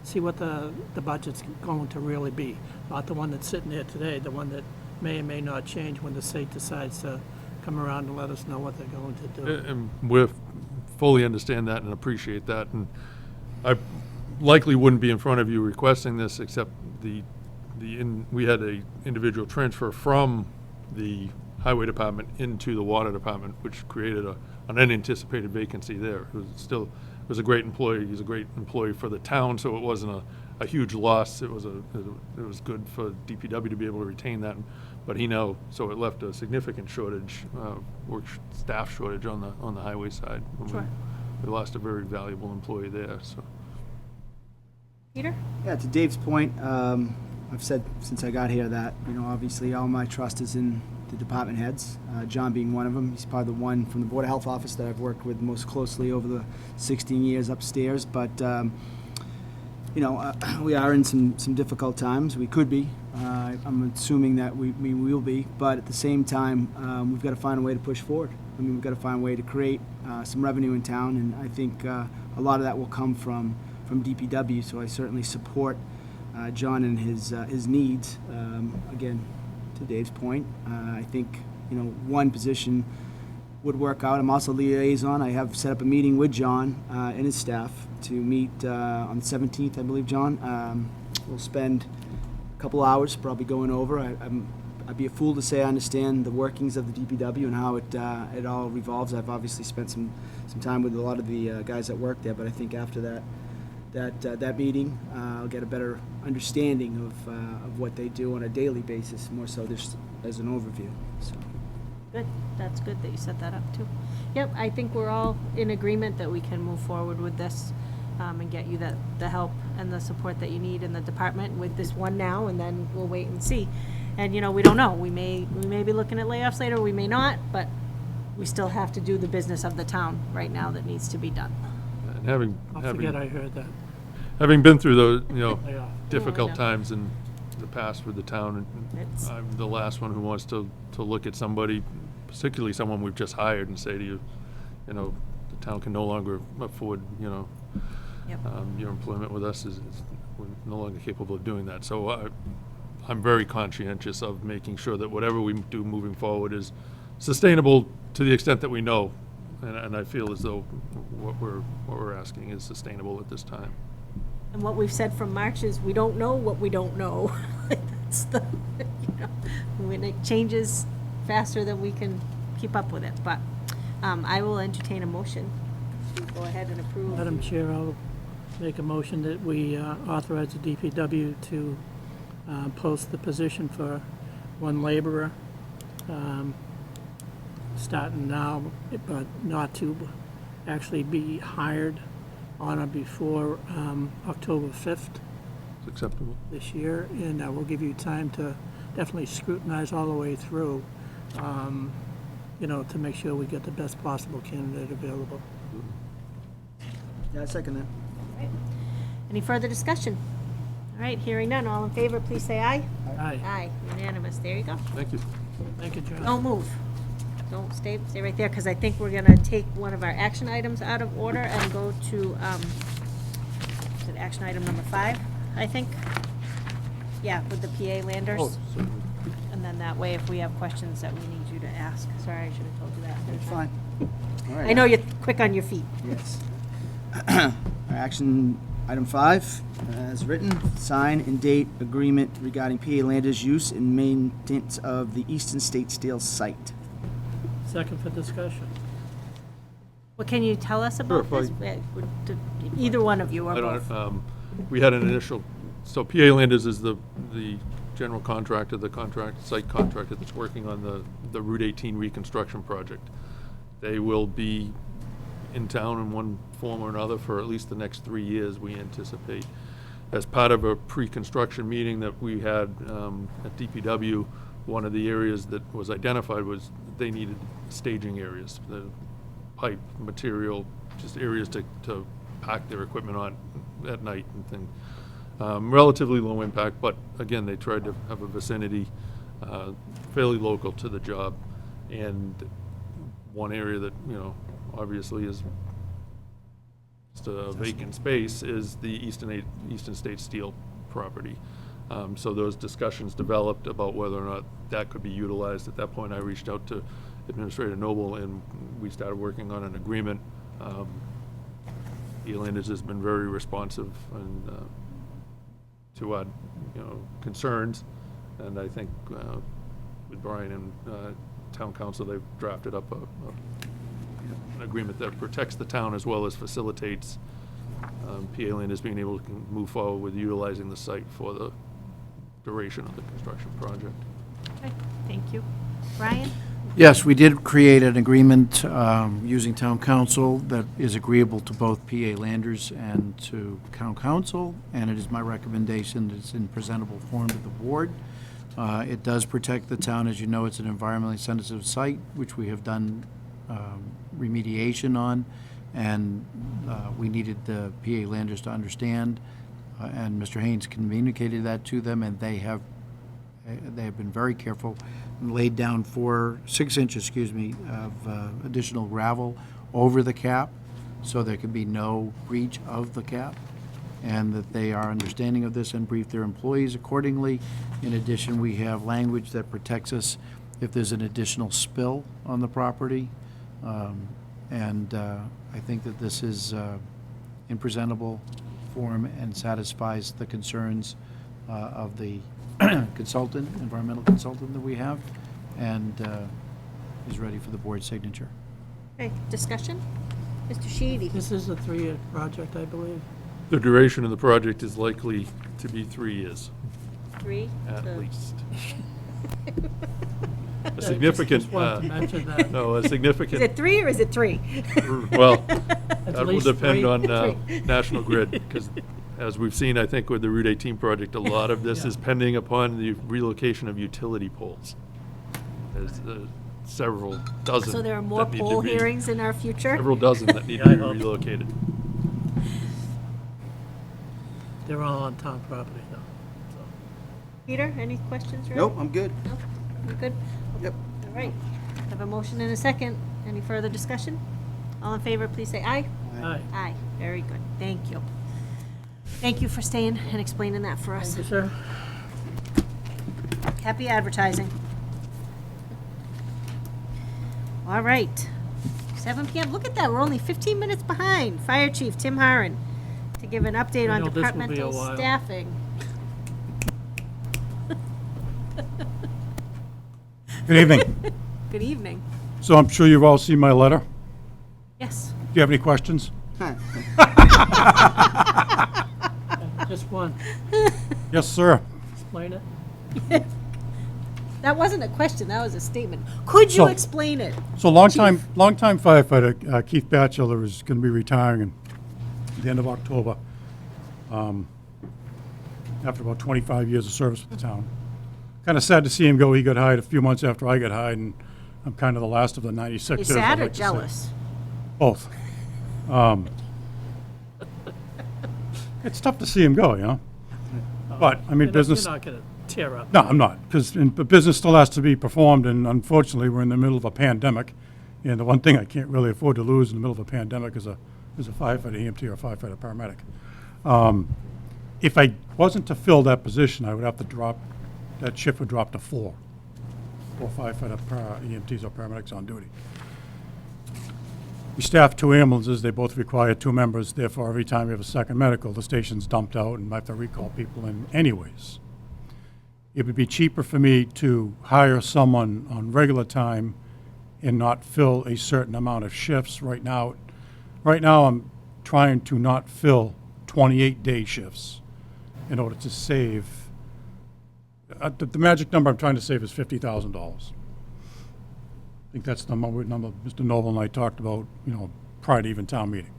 see what the budget's going to really be. Not the one that's sitting there today, the one that may or may not change when the state decides to come around and let us know what they're going to do. And we fully understand that and appreciate that. And I likely wouldn't be in front of you requesting this except we had a individual transfer from the highway department into the water department, which created an unanticipated vacancy there. It was a great employee. He's a great employee for the town, so it wasn't a huge loss. It was good for DPW to be able to retain that, but so it left a significant shortage, staff shortage on the highway side. Sure. We lost a very valuable employee there. So. Peter? Yeah, to Dave's point, I've said since I got here that, obviously all my trust is in the department heads, John being one of them. He's probably the one from the Board of Health office that I've worked with most closely over the 16 years upstairs. But, we are in some difficult times. We could be. I'm assuming that we will be. But at the same time, we've got to find a way to push forward. We've got to find a way to create some revenue in town. And I think a lot of that will come from DPW. So I certainly support John and his needs. Again, to Dave's point, I think one position would work out. I'm also liaison. I have set up a meeting with John and his staff to meet on the 17th, I believe, John. We'll spend a couple hours probably going over. I'd be a fool to say I understand the workings of the DPW and how it all revolves. I've obviously spent some time with a lot of the guys that work there, but I think after that meeting, I'll get a better understanding of what they do on a daily basis, more so just as an overview. So. Good. That's good that you set that up, too. Yep, I think we're all in agreement that we can move forward with this and get you the help and the support that you need in the department with this one now, and then we'll wait and see. And, we don't know. We may be looking at layoffs later, we may not, but we still have to do the business of the town right now that needs to be done. And I forget I heard that. having been through those, Yeah. difficult know. times in the past with the town, and I'm the last one who wants to look at somebody, particularly someone we've just hired, and say to you, the town can no longer afford, Yep. your employment with us we're no longer capable of doing that. So I'm very conscientious of making sure that whatever we do moving forward is sustainable to the extent that we know and I feel as though what we're asking is sustainable at this time. And what we've said from March is, we don't know what we don't know. That's the, when it changes faster than we can keep up with it. But I will entertain a motion to go ahead and approve. Madam Chair, I'll make a motion that we authorize the DPW to post the position for one laborer, starting now, but not to actually be hired on or before October 5th It's acceptable? this year, and we'll give you time to definitely scrutinize all the way through, to make sure we get the best possible candidate available. Yeah, I second that. Right. Any further discussion? All right, hearing none, all in favor, please say aye. Aye. Aye, unanimous, there you go. Thank you. Thank you, John. Don't move. Don't stay right there, because I think we're gonna take one of our action items out of order and go to, is it action item number 5, I think? Yeah, with the PA Landers. Oh, certainly. And then that way, if we have questions that we need you to ask, sorry, I should have told you that. ahead of It's time. fine. All right. I know you're quick on your feet. Yes. Action item 5, as written, sign and date agreement regarding PA Landers' use and maintenance of the Eastern State Steel site. Second for discussion. What can you tell us about Sure, this? Either one of you or I both. don't, we had an initial, so PA Landers is the general contractor, site contractor that's working on the Route 18 reconstruction project. They will be in town in one form or another for at least the next 3 years, we anticipate. As part of a pre-construction meeting that we had at DPW, one of the areas that was identified was they needed staging areas, the pipe, material, just areas to pack their equipment on at night and things. Relatively low impact, but again, they tried to have a vicinity fairly local to the job. And one area that, obviously is just a vacant space is the Eastern State Steel property. So those discussions developed about whether or not that could be utilized. At that point, I reached out to Administrator Noble, and we started working on an agreement. Elanders has been very responsive and to our concerns, and I think with Brian and Town Council, they've drafted up an agreement that protects the town as well as facilitates PA Landers being able to move forward with utilizing the site for the duration of the construction project. Okay, thank you. Brian? Yes, we did create an agreement using town council that is agreeable to both PA Landers and to town council, and it is my recommendation that it's in presentable form to the board. It does protect the town. As you know, it's an environmentally sensitive site, which we have done remediation on, and we needed the PA Landers to understand, and Mr. Haynes communicated that to them, and they have been very careful and laid down 6 inches, of additional gravel over the cap, so there can be no breach of the cap, and that they are understanding of this and brief their employees accordingly. In addition, we have language that protects us if there's an additional spill on the property. I think that this is in presentable form and satisfies the concerns of the environmental consultant that we have, and is ready for the board's signature. Okay, discussion? Mr. Sheedy? This is a 3-year project, I believe. The duration of the project is likely to be 3 years, 3? at So- least. A significant, Just wanted to mention that. no, a Is significant, it 3 or is it 3? well, At that will least depend 3. on National Grid, because as we've seen, I think with the Route 18 project, a lot of this Yeah. is pending upon the relocation of utility poles. There's several dozen. So there are more that need to poll be- hearings in our future? Several dozen that need Yeah, to I be hope. relocated. They're all on town property, though. So. Peter, any questions? Ray? Nope, I'm good. No? You good? Yep. All right. Have a motion and a second. Any further discussion? All in favor, please say aye. Aye. Aye. Very good. Thank you. Thank you for staying and explaining that for us. Thank you, sir. Happy advertising. All right. 7 PM. Look at that, we're only 15 minutes behind. Fire Chief Tim Harron to give an update on know this will be a departmental while. staffing. Good evening. Good evening. So I'm sure you've all seen my letter. Yes. Do you have any questions? Just one, Yes, sir. explain it. That wasn't a question, that was a statement. Could you So- explain it? So longtime firefighter Keith Batchelor is going to be retiring at the end of October, after about 25 years of service with the town. Kind of sad to see him go. He got hired a few months after I got hired, and I'm kind of the last of the 96ers. You sad I'd or like to say. jealous? Both. It's tough to see him go, you know? But, I mean, business... You're not gonna tear up. No, I'm not, because business still has to be performed, and unfortunately, we're in the middle of a pandemic. And the one thing I can't really afford to lose in the middle of a pandemic is a firefighter, EMT, or a firefighter paramedic. If I wasn't to fill that position, I would have to drop, that shift would drop to 4 firefighter EMTs or paramedics on duty. We staff 2 ambulances, they both require 2 members, therefore every time we have a second medical, the station's dumped out and I have to recall people in anyways. It would be cheaper for me to hire someone on regular time and not fill a certain amount of shifts. Right now I'm trying to not fill 28-day shifts in order to save, the magic number I'm trying to save is $50,000. I think that's the number Mr. Noble and I talked about, prior to even town meeting.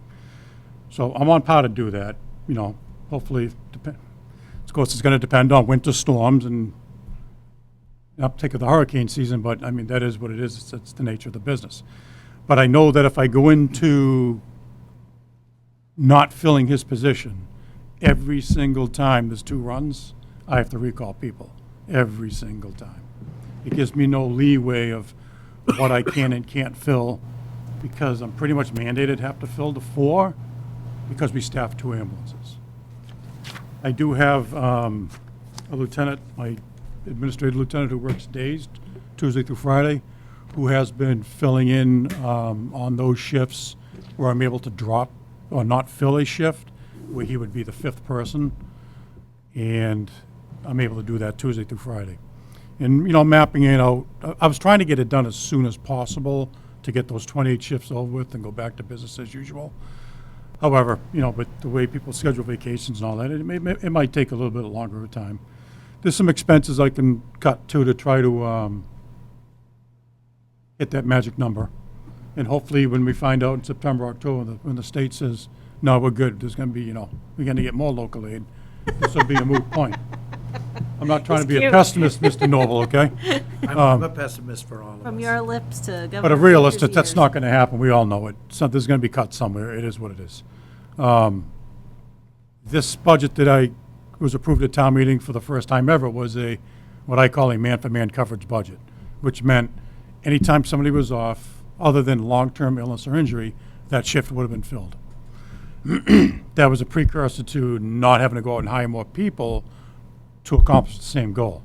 So I'm on par to do that, hopefully, of course, it's going to depend on winter storms and uptick of the hurricane season, but I mean, that is what it is. It's the nature of the business. But I know that if I go into not filling his position, every single time there's 2 runs, I have to recall people, every single time. It gives me no leeway of what I can and can't fill, because I'm pretty much mandated to have to fill the 4 because we staff 2 ambulances. I do have a lieutenant, my administrative lieutenant who works days, Tuesday through Friday, who has been filling in on those shifts where I'm able to drop or not fill a shift, where he would be the 5th person, and I'm able to do that Tuesday through Friday. And, mapping it out, I was trying to get it done as soon as possible to get those 28 shifts over with and go back to business as usual. However, with the way people schedule vacations and all that, it might take a little bit longer of time. There's some expenses I can cut to try to hit that magic number. And hopefully when we find out in September, October, when the state says, no, we're good, there's going to be, we're going to get more local aid, this will be a moot point. I'm not trying to be a pessimist, Mr. Noble, okay? I'm a pessimist for all of us. From your lips to Governor. But a realist, Baker's that's ears. not going to happen. We all know it. So there's going to be cut somewhere. It is what it is. This budget that was approved at town meeting for the first time ever was what I call a man-for-man coverage budget, which meant anytime somebody was off, other than long-term illness or injury, that shift would have been filled. That was a precursor to not having to go out and hire more people to accomplish the same goal.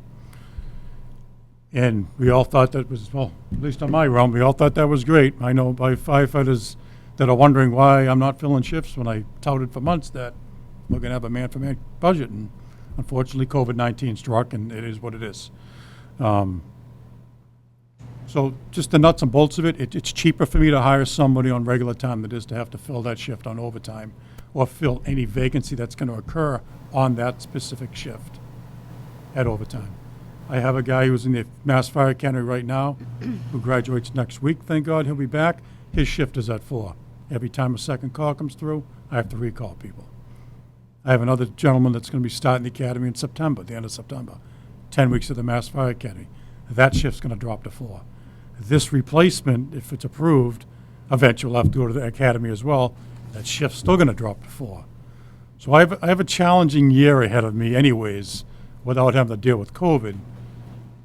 And we all thought that was, well, at least on my realm, we all thought that was great. I know by firefighters that are wondering why I'm not filling shifts when I touted for months that we're going to have a man-for-man budget. And unfortunately, COVID-19 struck, and it is what it is. So just the nuts and bolts of it, it's cheaper for me to hire somebody on regular time than it is to have to fill that shift on overtime or fill any vacancy that's going to occur on that specific shift at overtime. I have a guy who's in the Mass Fire Academy right now who graduates next week, thank God, he'll be back. His shift is at 4. Every time a second call comes through, I have to recall people. I have another gentleman that's going to be starting the academy in September, the end of September, 10 weeks of the Mass Fire Academy. That shift's going to drop to 4. This replacement, if it's approved, eventually will have to go to the academy as well. That shift's still going to drop to 4. So I have a challenging year ahead of me anyways, without having to deal with COVID.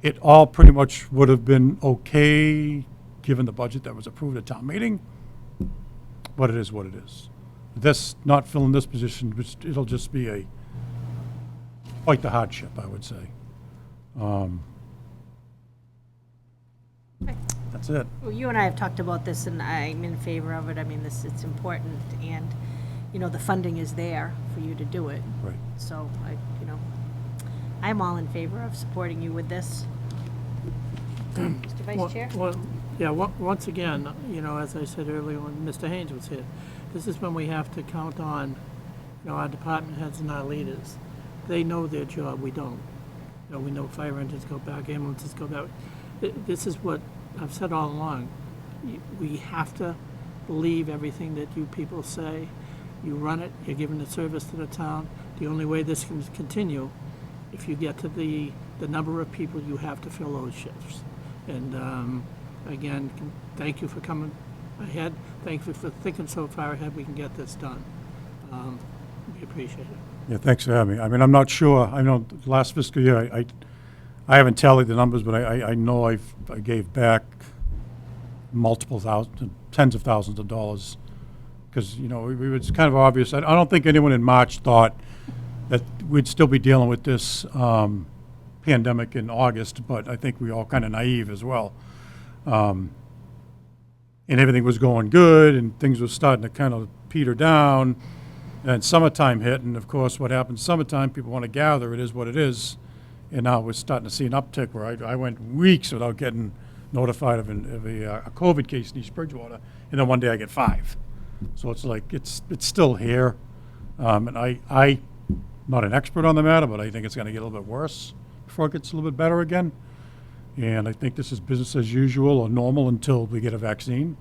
It all pretty much would have been okay, given the budget that was approved at town meeting, but it is what it is. This, not filling this position, it'll just be quite the hardship, I would say. That's it. Well, you and I have talked about this, and I'm in favor of it. I mean, it's important, and, you know, the funding is there for you to do it. Right. So, I'm all in favor of supporting you with this. Mr. Vice Chair? Once again, you know, as I said earlier when Mr. Haynes was here, this is when we have to count on, you know, our department heads and our leaders. They know their job, we don't. You know, we know fire engines go back, ambulances go back. This is what I've said all along. We have to believe everything that you people say. You run it, you're giving the service to the town. The only way this can continue, if you get to the number of people, you have to fill those shifts. And again, thank you for coming ahead. Thank you for thinking so far ahead we can get this done. We appreciate it. Yeah, thanks for having me. I mean, I'm not sure, I know last fiscal year, I haven't tallied the numbers, but I know I gave back multiple thousands, tens of thousands of dollars. Because, you know, it's kind of obvious. I don't think anyone in March thought that we'd still be dealing with this pandemic in August, but I think we all kind of naive as well. And everything was going good, and things were starting to kind of peter down. And summertime hit, and of course, what happens summertime, people want to gather. It is what it is. And now we're starting to see an uptick where I went weeks without getting notified of a COVID case in East Bridgewater, and then one day I get 5. So it's like, it's still here. And I'm not an expert on the matter, but I think it's going to get a little bit worse before it gets a little bit better again. And I think this is business as usual or normal until we get a vaccine,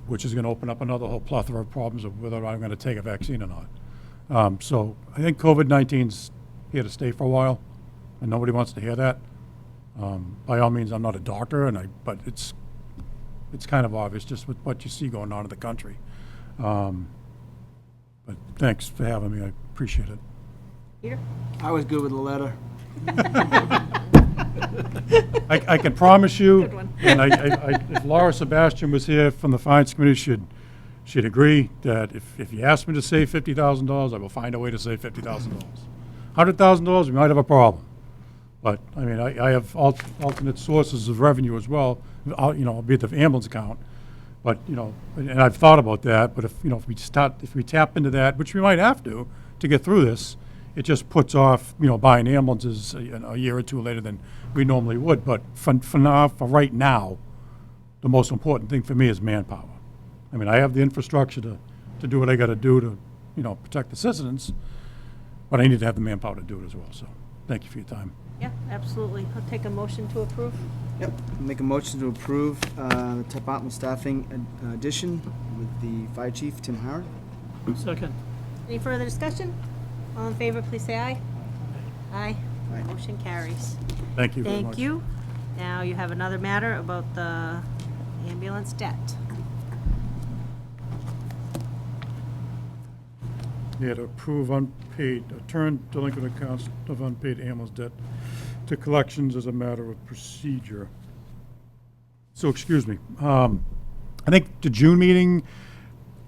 which is going to open up another whole plethora of problems of whether I'm going to take a vaccine or not. So I think COVID-19's here to stay for a while, and nobody wants to hear that. By all means, I'm not a doctor, but it's kind of obvious just with what you see going on in the country. But thanks for having me. I appreciate it. Peter? I was good with the letter. I can promise you, Good one. and if Laura Sebastian was here from the Finance Committee, she'd agree that if you ask me to save $50,000, I will find a way to save $50,000. $100,000, we might have a problem. But, I mean, I have alternate sources of revenue as well, you know, be it the ambulance account. But, you know, and I've thought about that, but if we tap into that, which we might have to get through this, it just puts off, you know, buying ambulances a year or two later than we normally would. But for right now, the most important thing for me is manpower. I mean, I have the infrastructure to do what I got to do to, you know, protect the citizens, but I need to have the manpower to do it as well. So thank you for your time. Yeah, absolutely. I'll take a motion to approve. Yep. Make a motion to approve the department staffing addition with the fire chief, Tim Howard. Second. Any further discussion? All in favor, please say aye. Aye. Aye. Motion carries. Thank you very much. Thank you. Now you have another matter about the ambulance debt. Yeah, to approve unpaid, turn delinquent accounts of unpaid ambulance debt to collections as a matter of procedure. So, excuse me, I think the June meeting,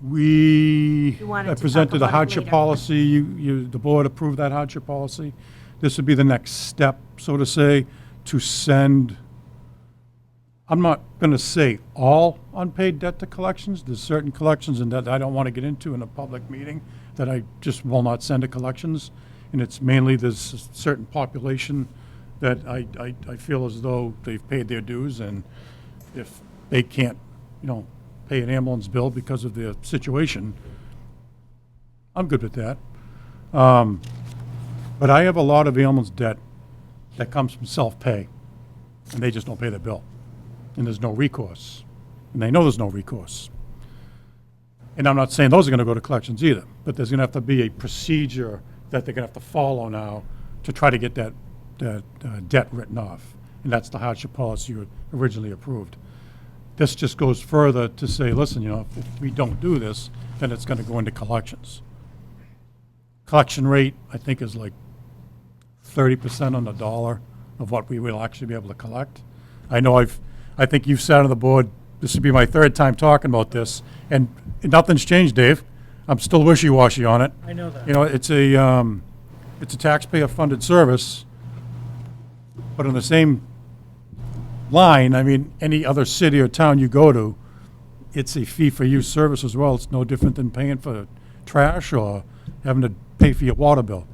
You wanted to talk presented a about it hardship later. policy, the board approved that hardship policy. This would be the next step, so to say, to send, I'm not gonna say all unpaid debt to collections. There's certain collections and that I don't wanna get into in a public meeting that I just will not send to collections. And it's mainly there's a certain population that I feel as though they've paid their dues, and if they can't, you know, pay an ambulance bill because of their situation, I'm good with that. But I have a lot of ambulance debt that comes from self-pay, and they just don't pay their bill. And there's no recourse. And they know there's no recourse. And I'm not saying those are going to go to collections either, but there's going to have to be a procedure that they're going to have to follow now to try to get that debt written off. And that's the hardship policy you originally approved. This just goes further to say, listen, you know, if we don't do this, then it's going to go into collections. Collection rate, I think, is like 30% on the dollar of what we will actually be able to collect. I know I think you've sat on the board, this would be my 3rd time talking about this, and nothing's changed, Dave. I'm still wishy-washy on it. I know that. You know, it's a taxpayer-funded service, but in the same line, I mean, any other city or town you go to, it's a fee-for-use service as well. It's no different than paying for trash or having to pay for your water bill.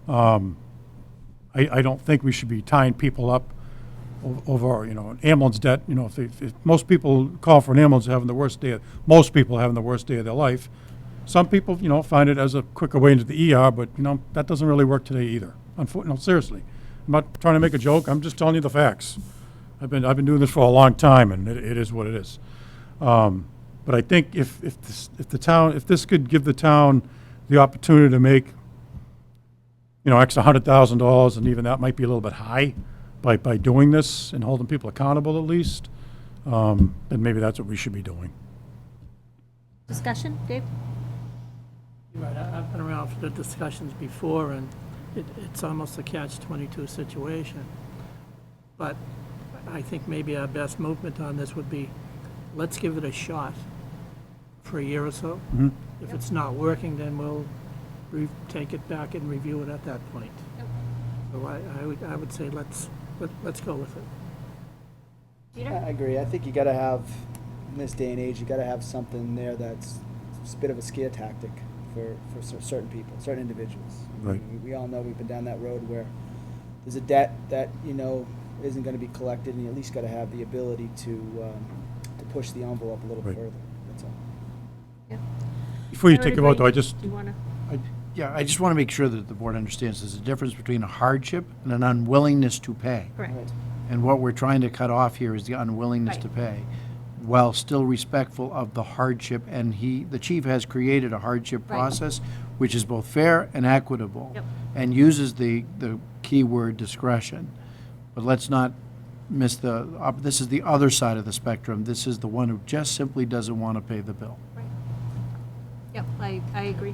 I don't think we should be tying people up over, an ambulance debt. If most people call for an ambulance having the worst day, most people having the worst day of their life. Some people, find it as a quicker way into the ER, but, that doesn't really work today either. Unfortunately, no, seriously. I'm not trying to make a joke. I'm just telling you the facts. I've been doing this for a long time, and it is what it is. But I think if this could give the town the opportunity to make, extra $100,000, and even that might be a little bit high by doing this and holding people accountable at least, then maybe that's what we should be doing. Discussion, Dave? You're right, I've been around for the discussions before, and it's almost a catch-22 situation. But I think maybe our best movement on this would be, let's give it a shot for a year or so. Mm-hmm. If it's not working, then we'll take it back and review it at that point. So I would say let's go with it. Peter? I agree. I think you got to have, in this day and age, you got to have something there that's a bit of a scare tactic for certain people, certain individuals. Right. We all know we've been down that road where there's a debt that isn't going to be collected, and you at least got to have the ability to push the envelope a little Right. further. That's all. Yeah. Before you I would take a vote, though, agree. I just, Do you want to? Yeah, I just want to make sure that the board understands there's a difference between a hardship and an unwillingness to pay. Correct. Right. And what we're trying to cut off here is the unwillingness to Right. pay, while still respectful of the hardship. And the chief has created a hardship Right. process, which is both fair and equitable, Yep. and uses the keyword discretion. But let's not miss this is the other side of the spectrum. This is the one who just simply doesn't want to pay the bill. Right. Yep, I agree.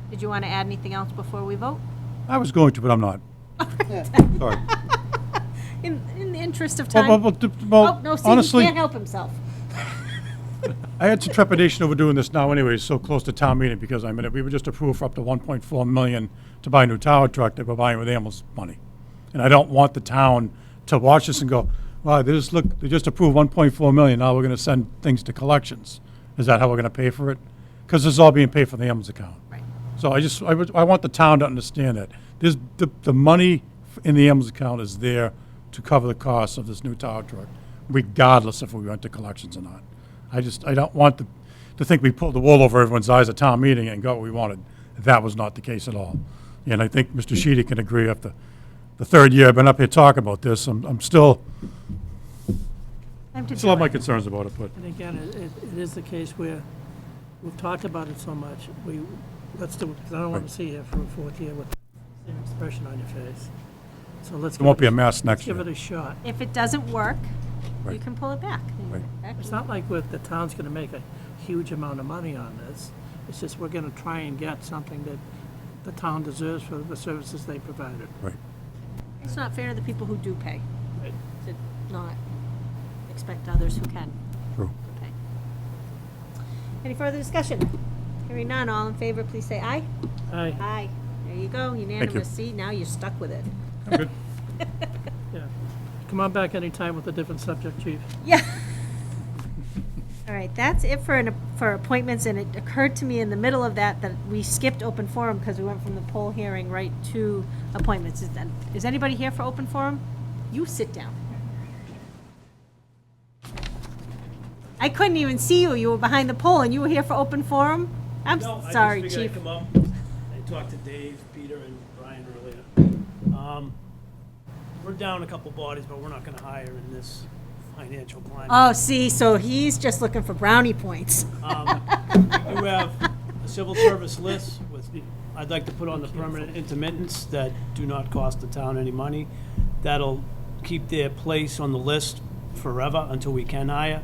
Did you want to add anything else before we vote? I was going to, but I'm not. Sorry. In the interest of Well, time? well, Oh, no, see, honestly, he can't help himself. I had some trepidation over doing this now anyways, so close to town meeting, because we were just approved for up to $1.4 million to buy a new tower truck that we're buying with ambulance money. And I don't want the town to watch this and go, wow, they just approved $1.4 million, now we're gonna send things to collections. Is that how we're gonna pay for it? Because this is all being paid from the ambulance account. Right. So I want the town to understand that. The money in the ambulance account is there to cover the cost of this new tower truck, regardless if we went to collections or not. I don't want to think we pulled the wool over everyone's eyes at town meeting and got what we wanted. That was not the case at all. And I think Mr. Sheedy can agree after the third year I've been up here talking about this, I'm still Time to have my do it. concerns about it, but And again, it is the case where we've talked about it so much, let's do it, because I don't want to see you for a fourth year with the same expression on your face. So let's. there won't be a mess next Give year. it a shot. If it doesn't work, you Right. can pull it back. Right. Back It's to- not like the town's gonna make a huge amount of money on this. It's just we're gonna try and get something that the town deserves for the services they provided. Right. It's not fair to the people who do pay, Right. to not expect others who can True. to pay. Any further discussion? Hearing none, all in favor, please say aye. Aye, Aye. There you go, unanimous. See, now you're stuck with it. I'm good. yeah. Come on back anytime with a different subject, chief. Yeah. All right, that's it for appointments, and it occurred to me in the middle of that we skipped open forum because we went from the poll hearing right to appointments. Is anybody here for open forum? You sit down. I couldn't even see you. You were behind the pole, and you were here for open forum? I'm sorry, Chief. I come up. I talked to Dave, Peter, and Brian earlier. We're down a couple bodies, but we're not gonna hire in this financial climate. Oh, see, so he's just looking for brownie points. We have a civil service list I'd like to put on the permanent intermittents that do not cost the town any money. That'll keep their place on the list forever until we can hire.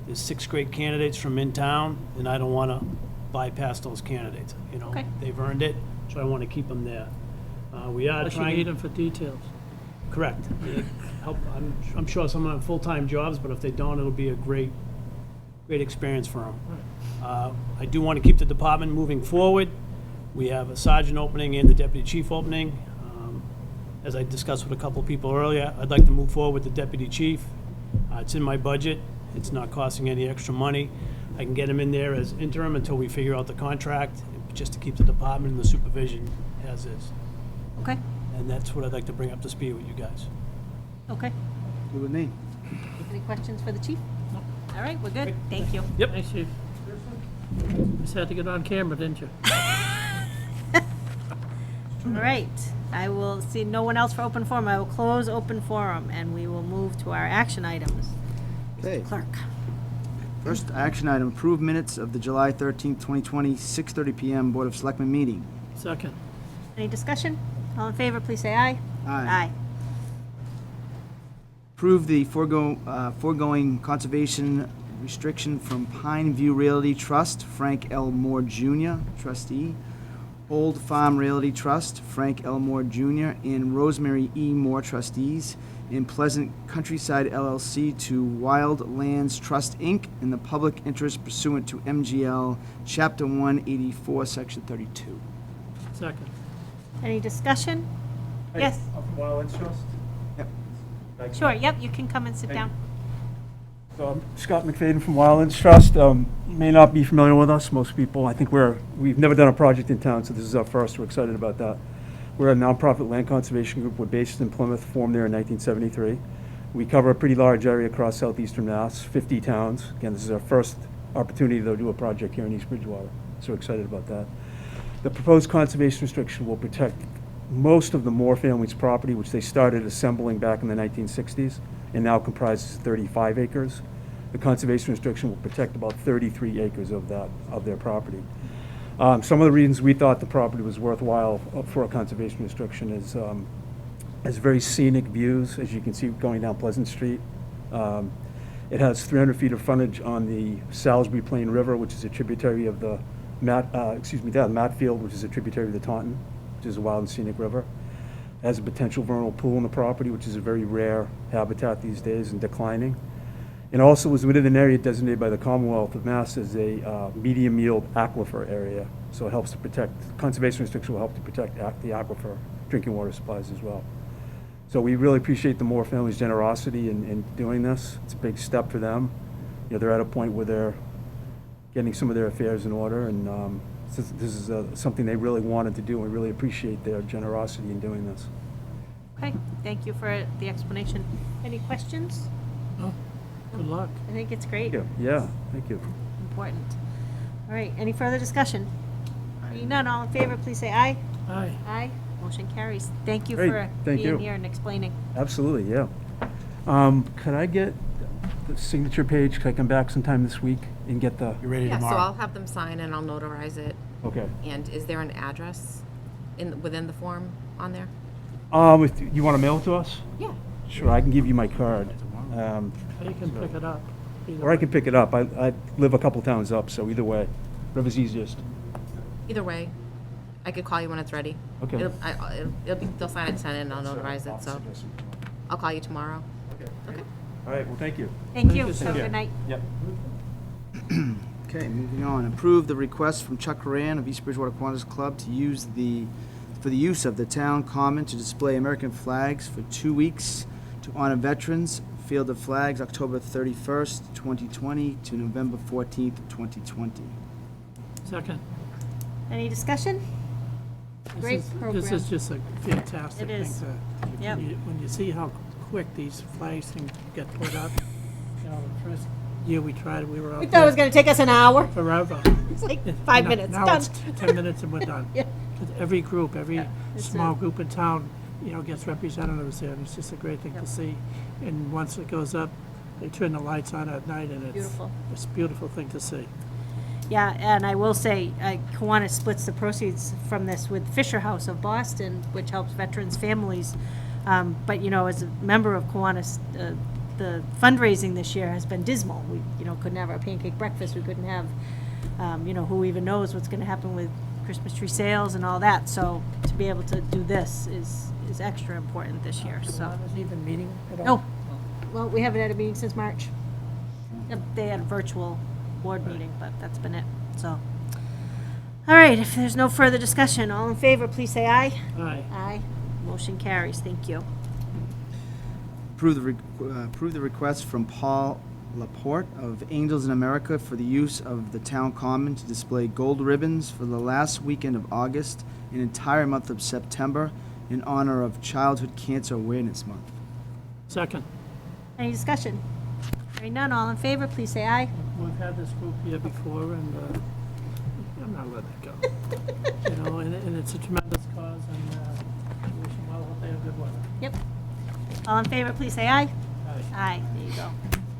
There's 6 great candidates from in town, and I don't wanna bypass those candidates, Okay. They've earned it, so I wanna keep them there. We are Unless you trying. need them for details. Correct. I'm sure some of them have full-time jobs, but if they don't, it'll be a great experience for them. I do want to keep the department moving forward. We have a sergeant opening and the deputy chief opening. As I discussed with a couple of people earlier, I'd like to move forward with the deputy chief It's in my budget. It's not costing any extra money. I can get him in there as interim until we figure out the contract, just to keep the department and the supervision as is. Okay, And that's what I'd like to bring up to speed with you guys. okay. Good with me. Any questions for the chief? All right, we're good. Thank you. Yep. Thanks, Chief. Just had to get on camera, didn't you? All right, I will see no one else for open forum. I will close open forum, and we will move to our action items. Okay. Clerk. First action item, approve minutes of the July 13th, 2020, 6:30 PM Board of Selectmen meeting. Second. Any discussion? All in favor, please say aye. Aye. Approve the foregoing conservation restriction from Pine View Realty Trust, Frank L. Moore Jr., trustee, Old Farm Realty Trust, Frank L. Moore Jr., and Rosemary E. Moore, trustees, and Pleasant Countryside LLC to Wildlands Trust, Inc., in the public interest pursuant to MGL Chapter 184, Section 32. Second. Any discussion? Yes, Wildlands Trust? Yep. sure, yep, you can come and sit down. So I'm Scott Mcfaden from Wildlands Trust. You may not be familiar with us, most people. I think we've never done a project in town, so this is our first. We're excited about that. We're a nonprofit land conservation group. We're based in Plymouth, formed there in 1973. We cover a pretty large area across southeastern Mass, 50 towns. Again, this is our first opportunity to do a project here in East Bridgewater, so we're excited about that. The proposed conservation restriction will protect most of the Moore family's property, which they started assembling back in the 1960s, and now comprises 35 acres. The conservation restriction will protect about 33 acres of their property. Some of the reasons we thought the property was worthwhile for a conservation restriction is has very scenic views, as you can see going down Pleasant Street. It has 300 feet of frontage on the Salisbury Plain River, which is a tributary of the Matfield, which is a tributary of the Taunton, which is a wild and scenic river. It has a potential vernal pool in the property, which is a very rare habitat these days and declining. And also was within an area designated by the Commonwealth of Mass as a medium yield aquifer area. So it helps to protect, conservation restriction will help to protect the aquifer drinking water supplies as well. So we really appreciate the Moore family's generosity in doing this. It's a big step for them. You know, they're at a point where they're getting some of their affairs in order, and this is something they really wanted to do, and we really appreciate their generosity in doing this. Okay, thank you for the explanation. Any questions? Oh, good luck. I think it's great. Thank you. Yeah, thank you. Important. All right, any further discussion? Seeing none, all in favor, please say aye. Aye. Aye. Motion carries. Thank you Great, for thank you. being here and explaining. Absolutely, yeah. Could I get the signature page? Could I come back sometime this week and get the? You ready Yeah, so tomorrow? I'll have them sign and I'll notarize it. Okay. And is there an address within the form on there? If you want to mail it to us? Yeah. Sure, I can give you my card. You can pick it up. either Or I way. can pick it up. I live a couple towns up, so either way, whatever's easiest. Either way, I could call you when it's ready. Okay. They'll sign it at 10 and I'll notarize it, so I'll call you tomorrow. Okay. All right, well, thank you. Thank you. Thank you, Have a Cynthia. good night. Yep. Okay, moving on. Approve the request from Chuck Horan of East Bridgewater Kiwanis Club to use for the use of the town common to display American flags for 2 weeks to honor veterans. Field of Flags, October 31st, 2020 to November 14th, 2020. Second. Any discussion? This Great is- program. This is just a fantastic It thing is. to, Yep. when you see how quick these flags can get put up. You know, the first year we tried it, we were out We thought it was there going to take us an hour. forever. It's like 5 Now- minutes, Now done. it's 10 minutes and we're done. Yeah. 'Cause every group, every it's small a- group in town, you know, gets representatives there, and it's just a great thing Yep. to see. And once it goes up, they turn the lights on at night, and Beautiful. it's a beautiful thing to see. Yeah, and I will say, Kiwanis splits the proceeds from this with Fisher House of Boston, which helps veterans' families. But, you know, as a member of Kiwanis, the fundraising this year has been dismal. We, you know, couldn't have our pancake breakfast, we couldn't have, you know, who even knows what's gonna happen with Christmas tree sales and all that. So to be able to do this is extra important this year, so. Was even meeting at all? No, well, we haven't had a meeting since March. They had a virtual board meeting, but that's been it, so. All right, if there's no further discussion, all in favor, please say aye. Aye. Aye. Motion carries, thank you. Approve the request from Paul Laporte of Angels in America for the use of the town common to display gold ribbons for the last weekend of August and entire month of September in honor of Childhood Cancer Awareness Month. Second. Any discussion? Hearing none, all in favor, please say aye. We've had this group here before, and I'm not letting it go. You know, and it's a tremendous cause, and we wish them well. Hope they have good weather. Yep. All in favor, please say aye. Aye. Aye, there you go.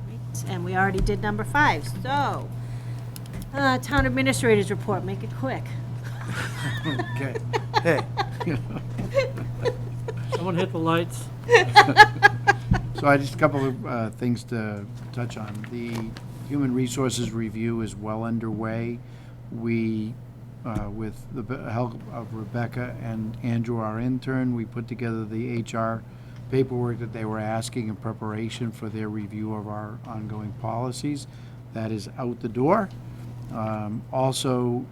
Right, and we already did number 5, so, town administrators report, make it quick. Okay. Hey. Someone hit the lights. So I just a couple of things to touch on. The Human Resources Review is well underway. We, with the help of Rebecca and Andrew, our intern, we put together the HR paperwork that they were asking in preparation for their review of our ongoing policies. That is out the door. Also,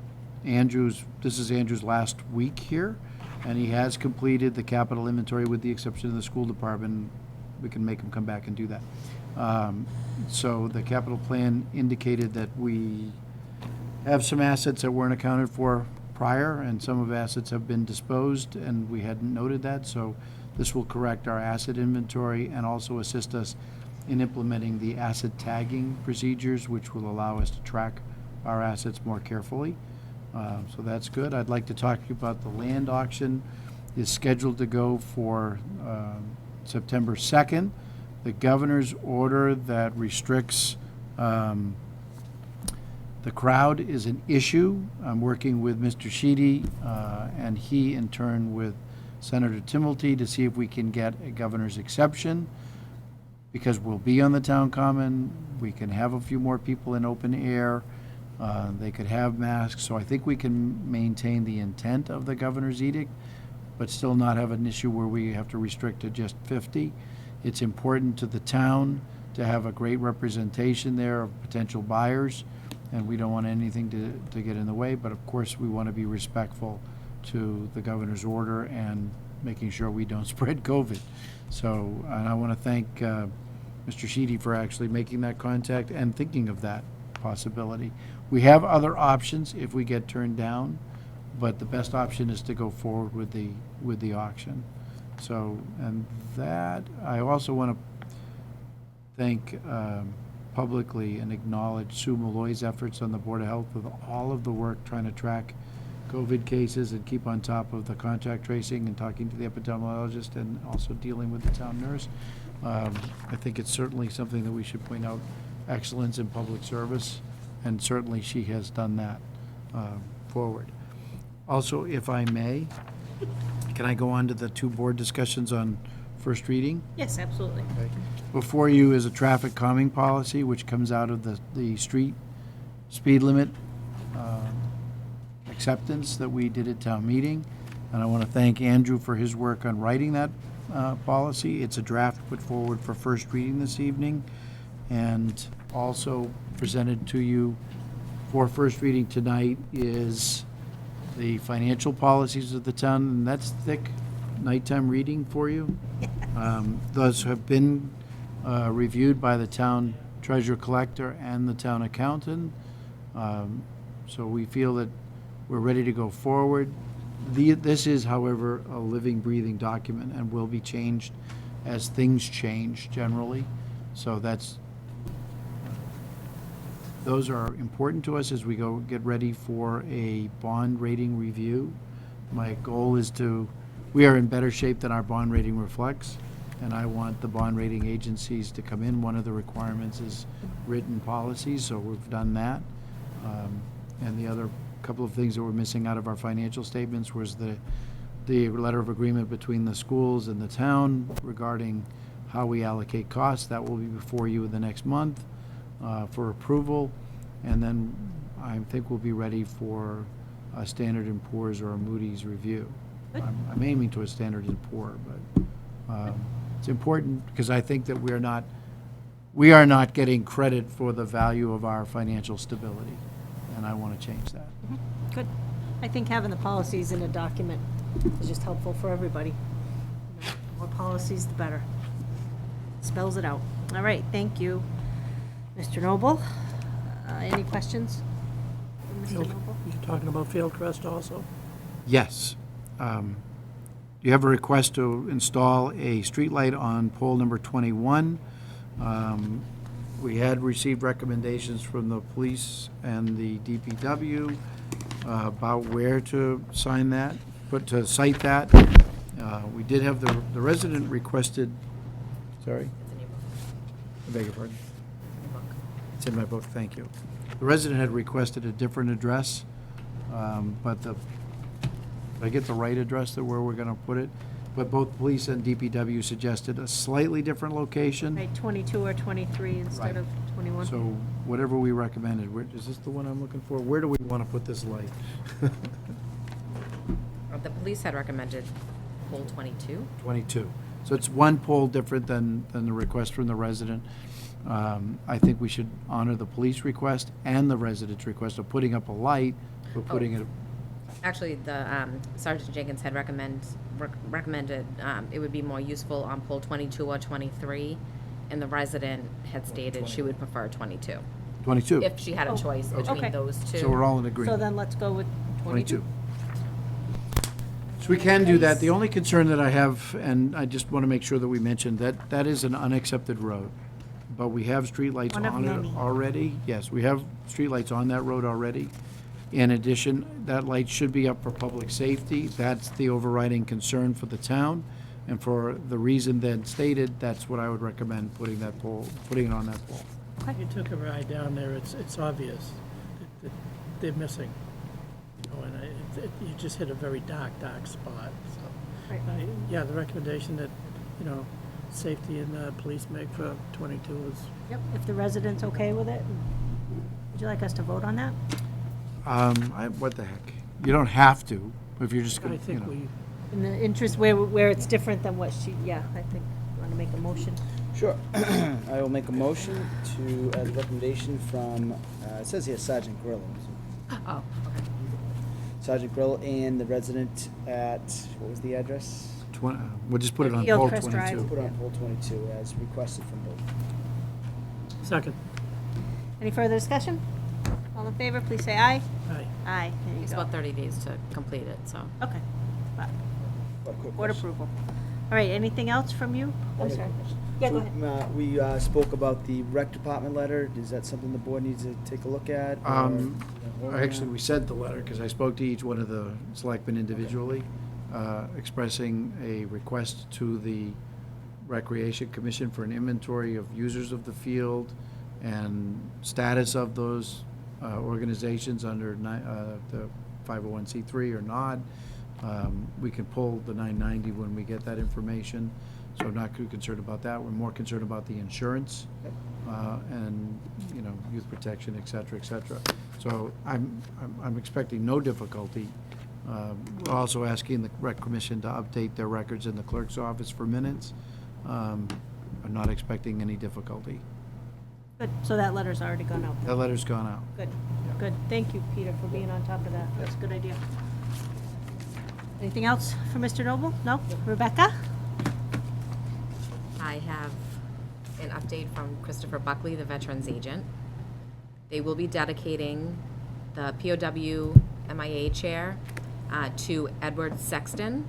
this is Andrew's last week here, and he has completed the capital inventory with the exception of the school department. We can make him come back and do that. So the capital plan indicated that we have some assets that weren't accounted for prior, and some of assets have been disposed, and we hadn't noted that. So this will correct our asset inventory and also assist us in implementing the asset tagging procedures, which will allow us to track our assets more carefully. So that's good. I'd like to talk to you about the land auction. Is scheduled to go for September 2nd. The governor's order that restricts the crowd is an issue. I'm working with Mr. Sheedy, and he in turn with Senator Timilty to see if we can get a governor's exception, because we'll be on the town common. We can have a few more people in open air. They could have masks, so I think we can maintain the intent of the governor's edict, but still not have an issue where we have to restrict to just 50. It's important to the town to have a great representation there of potential buyers, and we don't want anything to get in the way, but of course we want to be respectful to the governor's order and making sure we don't spread COVID. So, and I want to thank Mr. Sheedy for actually making that contact and thinking of that possibility. We have other options if we get turned down, but the best option is to go forward with the auction. So, and that, I also want to thank publicly and acknowledge Sue Malloy's efforts on the Board of Health with all of the work trying to track COVID cases and keep on top of the contact tracing and talking to the epidemiologist and also dealing with the town nurse. I think it's certainly something that we should point out, excellence in public service, and certainly she has done that forward. Also, if I may, can I go on to the 2 board discussions on first reading? Yes, absolutely. Okay. Before you is a traffic calming policy, which comes out of the street speed limit acceptance that we did at town meeting. And I want to thank Andrew for his work on writing that policy. It's a draft put forward for first reading this evening, and also presented to you for first reading tonight is the financial policies of the town, and that's thick nighttime reading for you. Those have been reviewed by the town treasurer collector and the town accountant. So we feel that we're ready to go forward. This is, however, a living, breathing document and will be changed as things change generally. So those are important to us as we go get ready for a bond rating review. My goal is we are in better shape than our bond rating reflects, and I want the bond rating agencies to come in. One of the requirements is written policies, so we've done that. And the other couple of things that were missing out of our financial statements was the letter of agreement between the schools and the town regarding how we allocate costs. That will be before you in the next month for approval, and then I think we'll be ready for a Standard & Poor's or a Moody's review. I'm aiming to a Standard & Poor, but it's important because I think that we are not getting credit for the value of our financial stability, and I want to change that. Good. I think having the policies in a document is just helpful for everybody. The more policies, the better. spells it out. All right, thank you, Mr. Noble. Any questions from Mr. Field- Noble? You're talking about Fieldcrest also? Yes. You have a request to install a streetlight on pole number 21. We had received recommendations from the police and the DPW about where to sign that, to cite that. We did have the resident requested, sorry? I beg your pardon? It's in my book, thank you. The resident had requested a different address, but did I get the right address to where we're gonna put it? But both police and DPW suggested a slightly different location. Right, 22 or 23 Right. instead of 21. So whatever we recommended, is this the one I'm looking for? Where do we want to put this light? The police had recommended pole 22. 22. So it's one pole different than the request from the resident. I think we should honor the police request and the resident's request of putting up a light, but putting it, Actually, the Sergeant Jenkins had recommended it would be more useful on pole 22 or 23, and the resident had stated she would prefer 22. 22. If she had a choice between Okay. those two. So we're all in So agreement. then let's go with 22. So we can do that. The only concern that I have, and I just want to make sure that we mention, that is an unaccepted road. But we have streetlights One of on many. it already. Yes, we have streetlights on that road already. In addition, that light should be up for public safety. That's the overriding concern for the town. And for the reason then stated, that's what I would recommend putting it on that pole. You took a ride down there, it's obvious that they're missing. You know, and you just hit a very dark spot, so. Right. Yeah, the recommendation that, safety and police make for 22 is, Yep, if the resident's okay with it. Would you like us to vote on that? What the heck? You don't have to, if you're just I gonna, think we, In the interest where it's different than what she, I think, want to make a motion. Sure. I will make a motion to, as a recommendation from, it says here Sergeant Grillo. Oh, okay. Sergeant Grillo and the resident at, what was the address? we'll just put it on pole Hillcrest Drive. 22. Put on pole 22 as requested from both. second, Any further discussion? All in favor, please say aye. aye. Aye, there you It's go. about 30 days to complete it, so. Okay. Wow. Got a quick Board question. approval. All right, anything else from you? I'm sorry. Yeah, go So, ahead. We spoke about the rec department letter. Is that something the board needs to take a look at? or- Actually, we sent the letter, because I spoke to each one of the selectmen individually, expressing a request to the Recreation Commission for an inventory of users of the field and status of those organizations under the 501c3 or not. We can pull the 990 when we get that information, so I'm not too concerned about that. We're more concerned about the insurance and, youth protection, et cetera, et cetera. So I'm expecting no difficulty. We're also asking the Rec Commission to update their records in the clerk's office for minutes. I'm not expecting any difficulty. Good, so that letter's already gone out. That letter's gone out. Good, good. Thank you, Peter, for being on top of that. That's a good idea. Anything else for Mr. Noble? No? Rebecca? I have an update from Christopher Buckley, the Veterans Agent. They will be dedicating the POW MIA chair to Edward Sexton.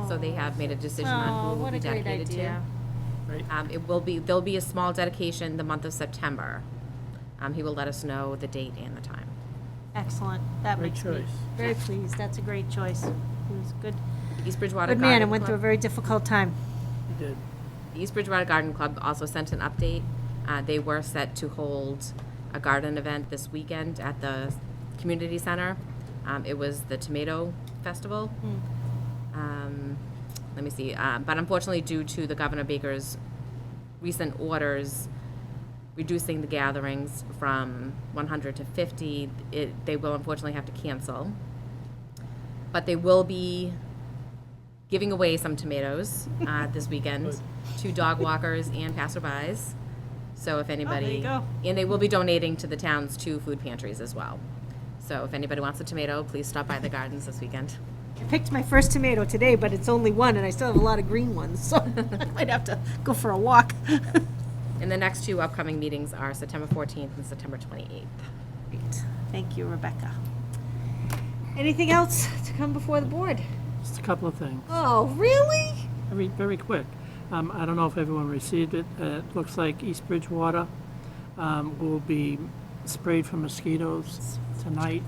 So they have made a decision on who it will what be a great dedicated to. idea. There'll be a small dedication the month of September. He will let us know the date and the time. Excellent. That Great makes me choice. very pleased. That's a great choice. He was good. East Bridgewater Good man Garden and went through a Club. very difficult time. You did. The East Bridgewater Garden Club also sent an update. They were set to hold a garden event this weekend at the community center. It was the Tomato Festival. Let me see. But unfortunately, due to the Governor Baker's recent orders reducing the gatherings from 100 to 50, they will unfortunately have to cancel. But they will be giving away some tomatoes this weekend to dog walkers and passerbys. So if anybody, there you go. and they will be donating to the town's 2 food pantries as well. So if anybody wants a tomato, please stop by the gardens this weekend. I picked my first tomato today, but it's only one, and I still have a lot of green ones, so I might have to go for a walk. And the next two upcoming meetings are September 14th and September 28th. Great. Thank you, Rebecca. Anything else to come before the board? Just a couple of things. Oh, really? Very quick. I don't know if everyone received it. It looks like East Bridgewater will be sprayed for mosquitoes tonight,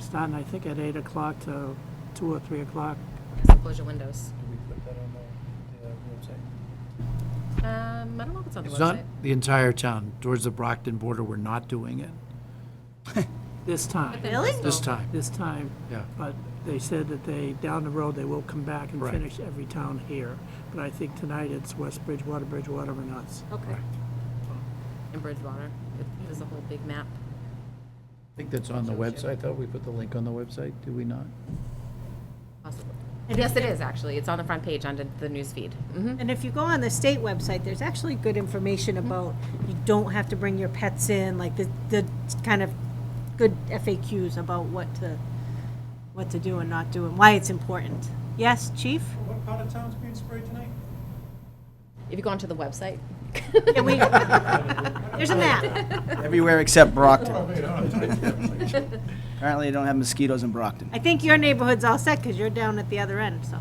starting, I think, at 8 o'clock to 2 or 3 o'clock. So close your windows. Can we put that on the website? I don't know if it's on the It's not website. the entire town. Towards the Brockton border, we're not doing it This time. Really? this time. This time. Yeah. But they said that down the road, they will come back and Right. finish every town here. But I think tonight it's West Bridgewater, Bridgewater, and us. Okay. In Bridgewater. There's a whole big map. I think that's on the website, though. We put the link on the website, do we not? Possibly. Yes, it is, actually. It's on the front page under the news feed. And if you go on the state website, there's actually good information about, you don't have to bring your pets in, like the kind of good FAQs about what to do and not do and why it's important. Yes, chief? What part of town's being sprayed tonight? If you go onto the website. Yeah, there's a map. Everywhere except Brockton. Apparently, they don't have mosquitoes in Brockton. I think your neighborhood's all set because you're down at the other end, so.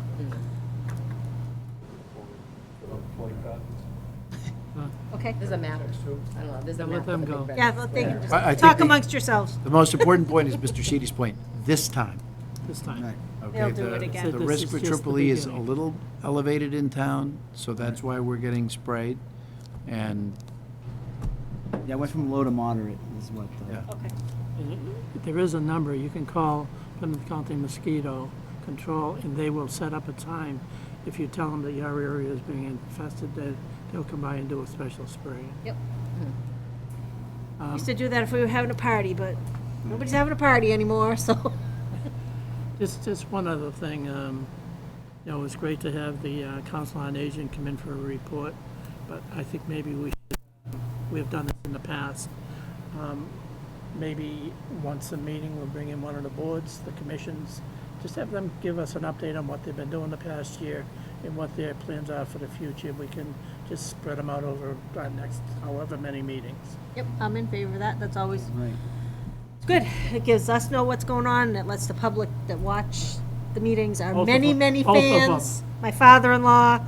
Okay. There's a map. I don't know, there's a map. Let them with a go. big red Yeah, well, they can I think just talk the- amongst yourselves. The most important point is Mr. Sheedy's point, this time. This time. Right. Okay, They'll do the- it again. The So this risk is for just the Triple E is a beginning. little elevated in town, so that's why we're getting sprayed. And, Yeah, I went from low to moderate is what. yeah. Okay. And there is a number, you can call Plymouth County Mosquito Control, and they will set up a time. If you tell them that your area is being infested, they'll come by and do a special spray. Yep. Used to do that if we were having a party, but nobody's having a party anymore, so. Just one other thing, it was great to have the Council on Aging come in for a report, but I think maybe we have done this in the past. Maybe once a meeting, we'll bring in one of the boards, the commissions, just have them give us an update on what they've been doing the past year and what their plans are for the future. We can just spread them out over our next however many meetings. Yep, I'm in favor of that. That's always, Right. it's good. It gives us know what's going on. It lets the public that watch the meetings, our Both of many, them. many Both of them. fans, my father-in-law.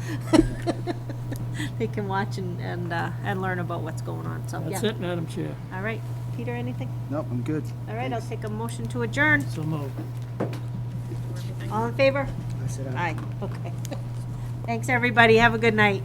They can watch and learn about what's going on, so, That's yeah. it, Madam Chair. All right. Peter, anything? Nope, I'm good. All right, I'll take a motion to adjourn. So moved. All in favor? I said aye. Aye, okay. Thanks, everybody. Have a good night.